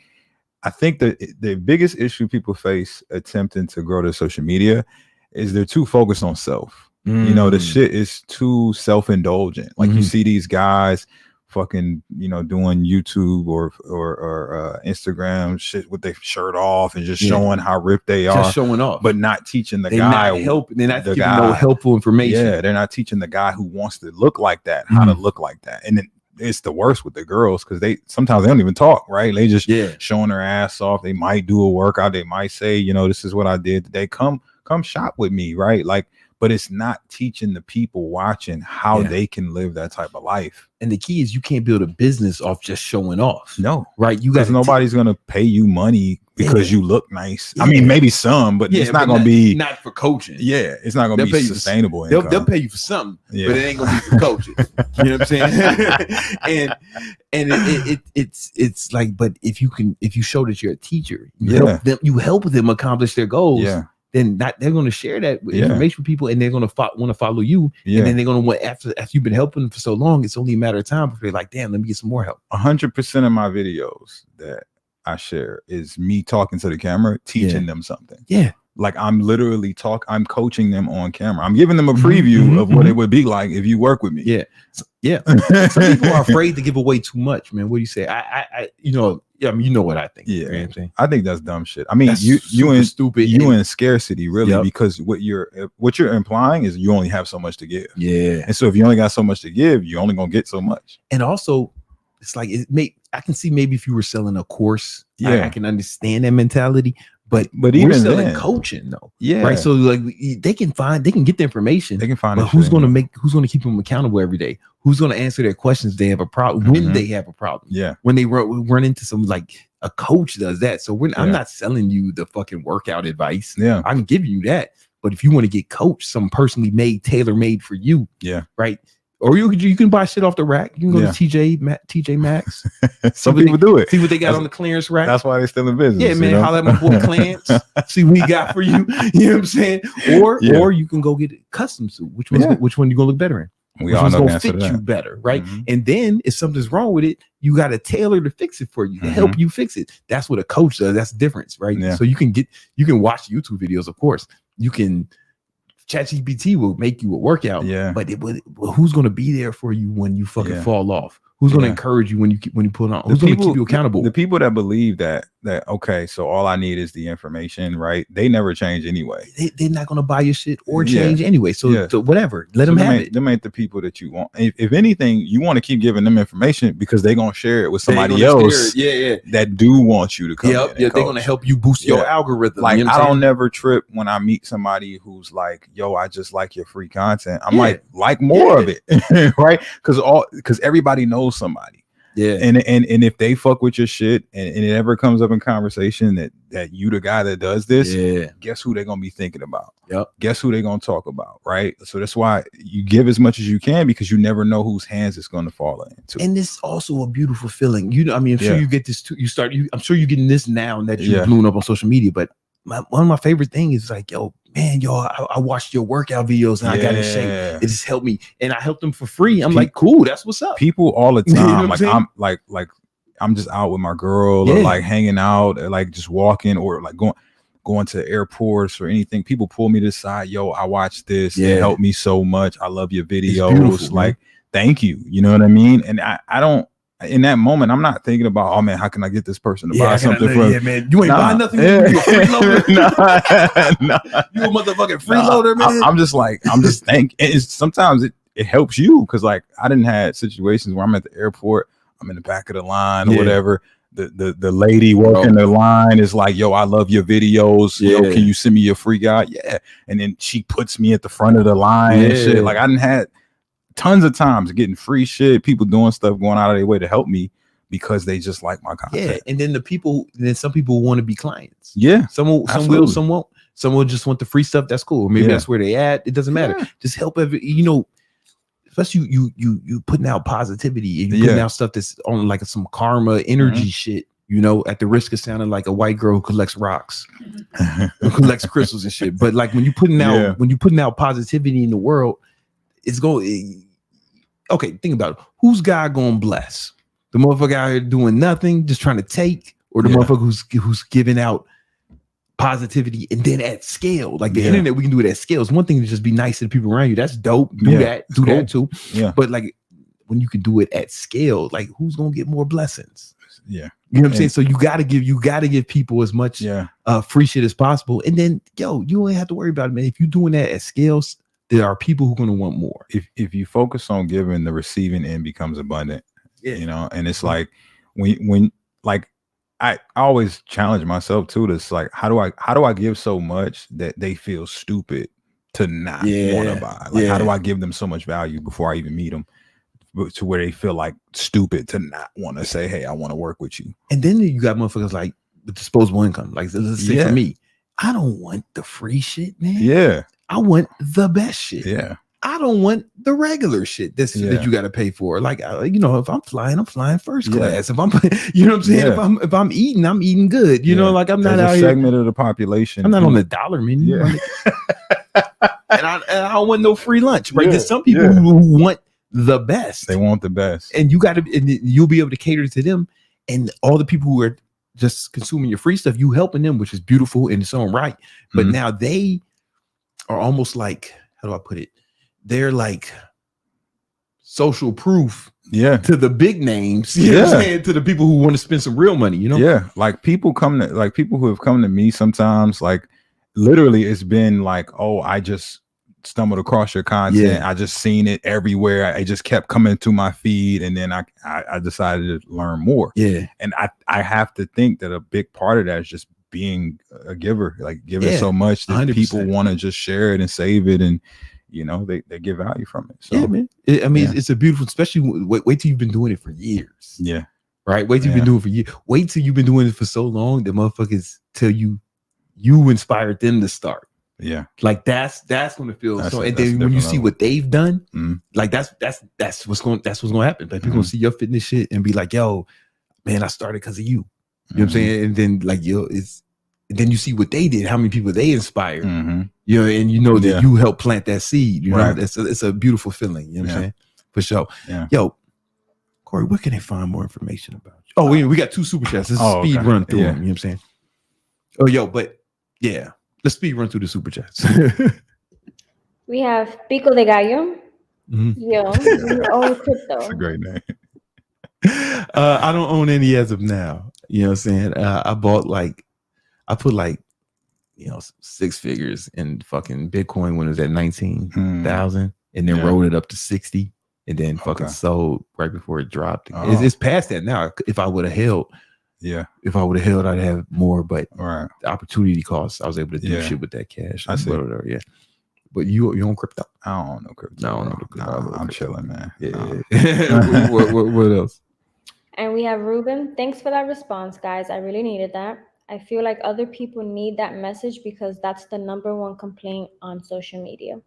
I think that the biggest issue people face attempting to grow their social media is they're too focused on self. You know, the shit is too self-indulgent. Like you see these guys fucking, you know, doing YouTube or Instagram shit with their shirt off and just showing how ripped they are. Just showing off. But not teaching the they're guy. They're not giving no helpful information. Yeah, they're not teaching the guy who wants to look like that how to look like that. And then it's the worst with the girls because sometimes they don't even talk, right? They just showing their ass off. They might do a workout. They might say, you know, this is what I did today. Come shop with me, right? Like, but it's not teaching the people watching how they can live that type of life. And the key is you can't build a business off just showing off. No, right? You guys, nobody's gonna pay you money because you look nice. I mean, maybe some, but it's not gonna be not for coaching. Yeah, it's not gonna be sustainable. They'll pay you for something, but it ain't gonna be for coaching. You know what I'm saying? and it's like, but if you show that you're a teacher, you help them accomplish their goals. Yeah. Then they're going to share that information with people, and they're going to want to follow you. And then they're going to want after you've been helping them for so long, it's only a matter of time before they're like, damn, let me get some more help. 100% of my videos that I share is me talking to the camera, teaching them something. Yeah. Like I'm literally I'm coaching them on camera. I'm giving them a preview of what it would be like if you work with me. Yeah. Yeah. Some people are afraid to give away too much, man. What do you say? I you know what I think. Yeah. You know what I'm saying? I think that's dumb shit. I mean, that's you in stupid. You in scarcity, really, because what you're implying is you only have so much to give. Yeah. And so if you only got so much to give, you're only gonna get so much. And also, it's like I can see maybe if you were selling a course, I can understand that mentality. But even we're selling coaching though, right? So like they can get the information. They can find. But who's going to keep them accountable every day? Who's going to answer their questions? If they have a problem when they have a problem. Yeah, when they run into some, like a coach does that. So I'm not selling you the fucking workout advice. Yeah, I can give you that. But if you want to get coached, some personally made, tailor made for you. Yeah, right. Or you can buy shit off the rack. You can go to TJ Maxx. Some people do it. See what they got on the clearance rack. That's why they're still in business. Yeah, man. Holler at my boy Clarence. See what he got for you. You know what I'm saying? Or you can go get a custom suit. Which one you gonna look better in? We all know gonna fit you better, right? And then if something's wrong with it, you got a tailor to fix it for you, to help you fix it. That's what a coach does. That's the difference, right? Yeah. So you can watch YouTube videos, of course. You can. ChatGPT will make you a workout, but who's going to be there for you when you fucking fall off? Who's going to encourage you when you pull it on? Who's going to keep you accountable? The people that believe that okay, so all I need is the information, right? They never change anyway. They're not going to buy your shit or change anyway. So whatever, let them have it. Them ain't the people that you want. If anything, you want to keep giving them information because they're going to share it with somebody else. That do want you to come. They're going to help you boost your algorithm. Like I don't never trip when I meet somebody who's like, "Yo, I just like your free content." I'm like more of it, right? Because everybody knows somebody. Yeah. And if they fuck with your shit and it ever comes up in conversation that you the guy that does this, guess who they're gonna be thinking about? Yep. Guess who they're gonna talk about, right? So that's why you give as much as you can because you never know whose hands it's gonna fall into. And it's also a beautiful feeling. I'm sure you get this too. I'm sure you're getting this now that you're blown up on social media, but one of my favorite things is like, I watched your workout videos and I got in shape. It just helped me, and I helped them for free. I'm like, cool, that's what's up. People all the time, I'm just out with my girl or like hanging out, or like just walking or like going going to airports or anything, people pull me to the side. Yo, I watched this. It helped me so much. I love your videos. Like, thank you. You know what I mean? And I don't, in that moment, I'm not thinking about, oh man, how can I get this person to buy something from? Yeah, man, you ain't buying nothing. You a freeloader. You a motherfucking freeloader, man. I'm just thinking. Sometimes it helps you because like I didn't have situations where I'm at the airport, I'm in the back of the line or whatever. The lady working the line is like, yo, I love your videos. Yo, can you send me your free guide? Yeah. And then she puts me at the front of the line and shit. Like I didn't had tons of times getting free shit, people doing stuff, going out of their way to help me because they just like my content. Yeah. And then some people want to be clients. Yeah. Some will, some won't. Some will just want the free stuff. That's cool. Maybe that's where they at. It doesn't matter. Just help especially you putting out positivity and you putting out stuff that's on like some karma energy shit, at the risk of sounding like a white girl who collects rocks, who collects crystals and shit. But like when you putting out positivity in the world, it's going. Okay, think about it. Who's God gonna bless? The motherfucker out here doing nothing, just trying to take, or the motherfucker who's giving out positivity and then at scale, like the internet, we can do it at scale. It's one thing to just be nice to the people around you. That's dope. Do that too. Yeah. But like when you can do it at scale, like who's gonna get more blessings? Yeah. You know what I'm saying? So you gotta give people as much free shit as possible. And then you ain't have to worry about it, man. If you're doing that at scales, there are people who are gonna want more. If you focus on giving, the receiving end becomes abundant. Yeah. And it's like when like I always challenge myself too. This like, how do I give so much that they feel stupid to not want to buy? Like, how do I give them so much value before I even meet them, to where they feel like stupid to not want to say, hey, I want to work with you? And then you got motherfuckers like with disposable income. Like let's say for me, I don't want the free shit, man. Yeah, I want the best shit. Yeah. I don't want the regular shit that you got to pay for. Like, if I'm flying first class. If I'm, you know what I'm saying? If I'm eating good. You know, like I'm not out here. Segment of the population. I'm not on the dollar menu. Yeah. and I don't want no free lunch. Right? There's some people who want the best. They want the best, and you'll be able to cater to them. And all the people who are just consuming your free stuff, you helping them, which is beautiful in its own right. But now they are almost like, how do I put it? They're like social proof to the big names, you know what I'm saying? To the people who want to spend some real money, Yeah, like people who have come to me sometimes, like literally it's been like, oh, I just stumbled across your content. I just seen it everywhere. I just kept coming to my feed, and then I decided to learn more. Yeah. And I have to think that a big part of that is just being a giver, like giving so much that 100%. People want to just share it and save it, and they get value from it. So man, it's a beautiful, especially wait till you've been doing it for years. Yeah. Right. Wait till you've been doing it for years. Wait till you've been doing it for so long that motherfuckers tell you inspired them to start. Yeah. Like that's going to feel so. And then when you see what they've done, like that's what's going to happen. Like people gonna see your fitness shit and be like, yo, man, I started because of you. You know what I'm saying? And then like then you see what they did, how many people they inspired, and that you helped plant that seed. You know, it's a beautiful feeling. You know what I'm saying? For sure. Yeah. Yo, Cory, where can they find more information about you? Oh, we got 2 super chats. This is a speed run through them. You know what I'm saying? Oh, yo, but let's speed run through the super chats. We have Pico de Gallo. Yo, you own crypto. That's a great name. I don't own any as of now. You know what I'm saying? I put 6 figures in fucking Bitcoin when it was at 19,000 and then rolled it up to 60 and then fucking sold right before it dropped. It's past that now. If I would have held, I'd have more, but the opportunity cost, I was able to do shit with that cash. I see. Whatever, But you own crypto? I don't know crypto. No, I don't know crypto. I'm chilling, man. Yeah. What else? And we have Ruben. Thanks for that response, guys. I really needed that. I feel like other people need that message because that's the #1 complaint on social media.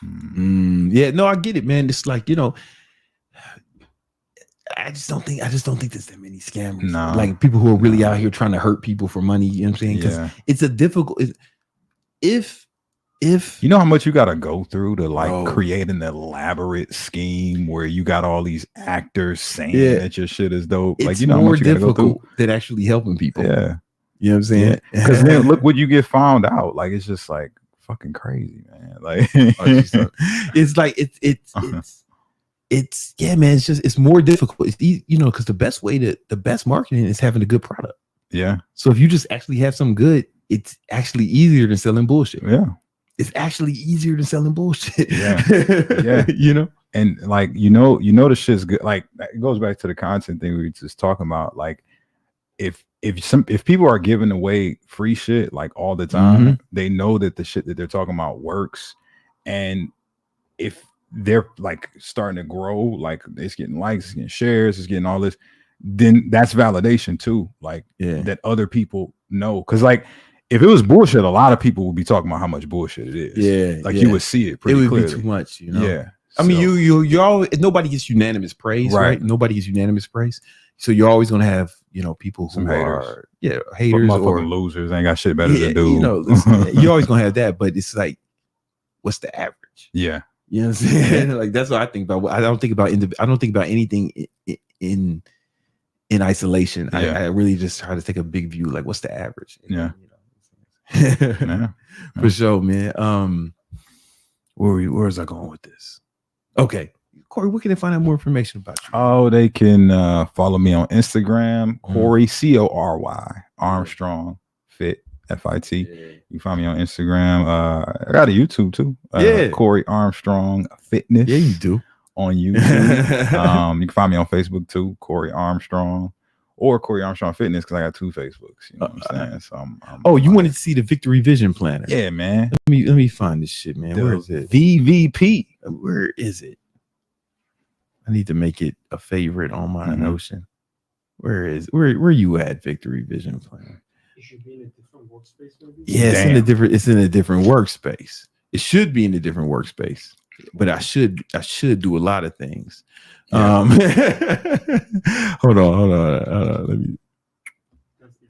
Yeah, no, I get it, man. It's like, I just don't think there's that many scammers. No. Like people who are really out here trying to hurt people for money. You know what I'm saying? Because it's a difficult. If you know how much you got to go through to create an elaborate scheme where you got all these actors saying that your shit is dope. It's like, more difficult than actually helping people. Yeah. You know what I'm saying? Because then look what you get found out. Like it's just like fucking crazy, man. Like it's like it's yeah, man. It's more difficult. It's easy, you know, because the best marketing is having a good product. Yeah. So if you just actually have some good, it's actually easier than selling bullshit. Yeah. It's actually easier than selling bullshit. Yeah. Yeah. You know? And like, you know, the shit's good. Like it goes back to the content thing we were just talking about. Like if people are giving away free shit like all the time, they know that the shit that they're talking about works. And if they're like starting to grow, like it's getting likes, it's getting shares, it's getting all this, then that's validation too. Like that other people know. Cause like if it was bullshit, a lot of people would be talking about how much bullshit it is. Yeah. Like you would see it pretty clearly. Be too much, you know? Yeah. I mean, you always, nobody gets unanimous praise, right? Nobody gets unanimous praise. So you're always gonna have, you know, people who are haters or losers, ain't got shit better to do. You know, listen, you're always gonna have that, but it's like, what's the average? Yeah. You know what I'm saying? Like that's what I think about. I don't think about anything in isolation. I really just try to take a big view. Like, what's the average? Yeah. You know? For sure, man. Where was I going with this? Okay, Cory, where can they find out more information about you? Oh, they can follow me on Instagram, Cory, Cory, Armstrong, Fit, FIT. You can find me on Instagram. I got a YouTube too. Cory Armstrong Fitness. Yeah, you do. On YouTube. You can find me on Facebook too, Cory Armstrong, or Cory Armstrong Fitness, because I got 2 Facebooks. You know what I'm saying? So you wanted to see the Victory Vision Planner? Yeah, man. Let me find this shit, man. Where is it? VVP. Where is it? I need to make it a favorite on my Notion. Where you at, Victory Vision Planner? It should be in a different workspace, maybe? Yeah, it's in a different workspace. It should be in a different workspace, but I should do a lot of things. Yeah. Hold on. Let me.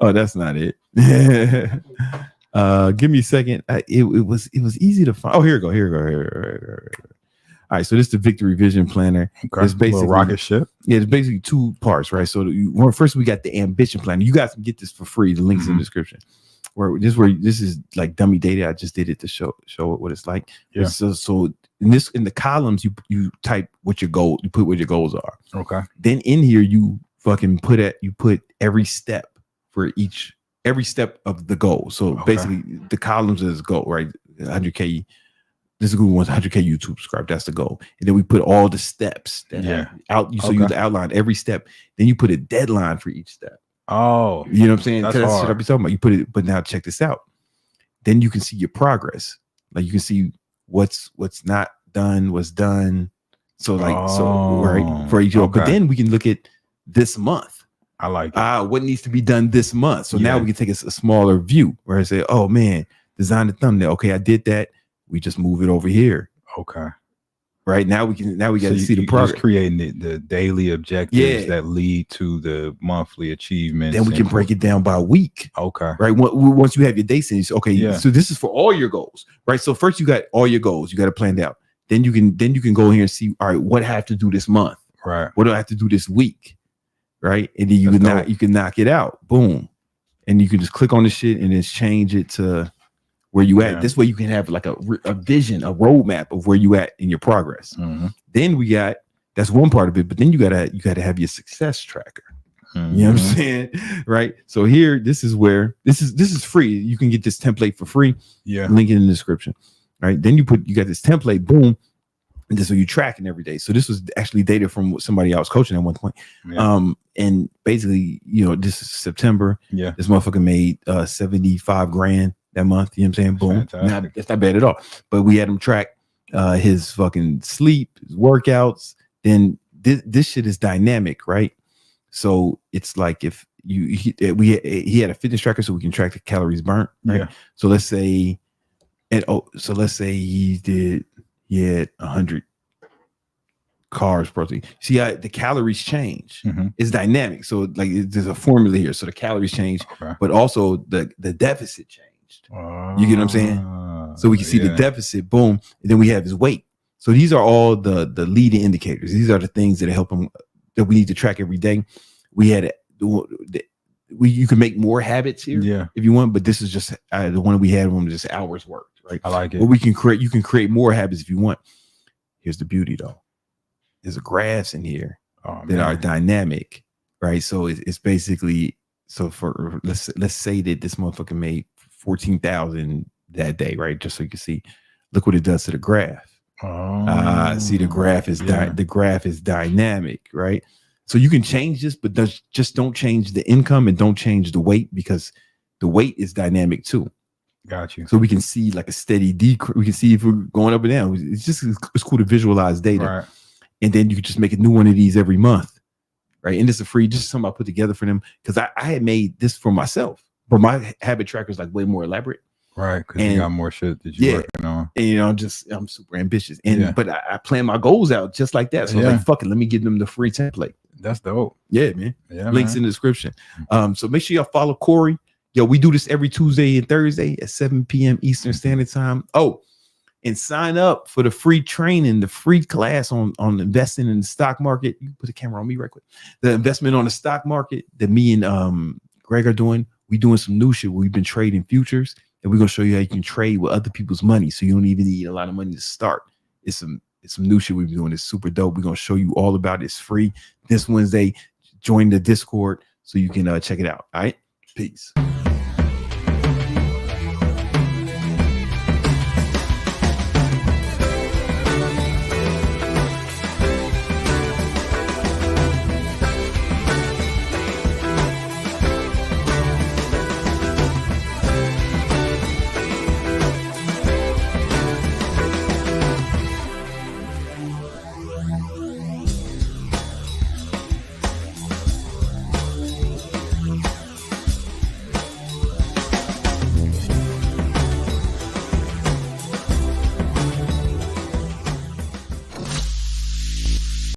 Oh, that's not it. Give me a second. It was easy to find. Oh, here we go. All right, so this is the Victory Vision Planner. Okay. It's basically a rocket ship. Yeah, it's basically 2 parts, right? So first we got the Ambition Planner. You guys can get this for free. The link's in the description. This is like dummy data. I just did it to show what it's like. Yeah. So in the columns you type what your goal, you put what your goals are. Okay. Then in here you fucking put every step for every step of the goal. So basically the columns is goal, right? 100K. This is who wants 100K YouTube subscribe. That's the goal. And then we put all the steps that so you outline every step. Then you put a deadline for each step. Oh, you know what I'm saying? That's what I be talking about. You put it, but now check this out. Then you can see your progress. Like you can see what's not done, what's done. So right for each other. But then we can look at this month. I like it. What needs to be done this month. So now we can take a smaller view where I say, oh man, design the thumbnail. Okay, I did that. We just move it over here. Okay. Right now we got to see the progress. Just creating the daily objectives that lead to the monthly achievements. Then we can break it down by week. Okay. Right. Once you have your dates in, so this is for all your goals. Right. So first you got all your goals. You got it planned out. Then you can go here and see, all right, what I have to do this month? Right. What do I have to do this week? Right. And then you can knock it out. Boom. And you can just click on the shit and then change it to where you at. This way you can have like a vision, a roadmap of where you at in your progress. Then that's one part of it, but then you gotta have your success tracker. You know what I'm saying? Right. So here, this is free. You can get this template for free. Yeah. Link it in the description. Right. Then you got this template, boom. And this is what you tracking every day. So this was actually data from somebody I was coaching at one point. Yeah. And basically, this is September. Yeah. This motherfucker made 75 grand that month. You know what I'm saying? Boom. That's not bad at all. But we had him track his fucking sleep, his workouts. Then this shit is dynamic, right? So it's like if he had a fitness tracker, so we can track the calories burnt. Right? Yeah. So let's say he had 100 carbs protein. See how the calories change. It's dynamic. So like there's a formula here. So the calories change, but also the deficit changed. You get what I'm saying? So we can see the deficit, boom, and then we have his weight. So these are all the leading indicators. These are the things that help him that we need to track every day. We had you can make more habits here, Yeah, if you want. But this is just the one we had. One was just hours worked, right? I like it. But you can create more habits if you want. Here's the beauty, though. There's a graphs in here that are dynamic, right? So it's basically, so for let's say that this motherfucker made 14,000 that day, right? Just so you can see, look what it does to the graph. See, the graph is dynamic, right? So you can change this, but just don't change the income and don't change the weight, because the weight is dynamic too. Got you. So we can see like a steady decrease. We can see if we're going up and down. It's cool to visualize data. Right. And then you can just make a new one of these every month, right? And this is free, just something I put together for them, because I had made this for myself, but my habit tracker is like way more elaborate. Right, because you got more shit that you're working on. And, you know, I'm super ambitious. And but I plan my goals out just like that. So I was like, fuck it, let me give them the free template. That's dope. Yeah, man. Yeah, links in the description. So make sure y'all follow Cory. Yo, we do this every Tuesday and Thursday at 7 p.m. Eastern Standard Time. Oh, and sign up for the free training, the free class on investing in the stock market. You can put the camera on me right quick. The investment on the stock market that me and Greg are doing. We doing some new shit where we've been trading futures, and we're gonna show you how you can trade with other people's money, so you don't even need a lot of money to start. It's some new shit we've been doing. It's super dope. We're gonna show you all about it. It's free this Wednesday. Join the Discord so you can check it out. All right, peace.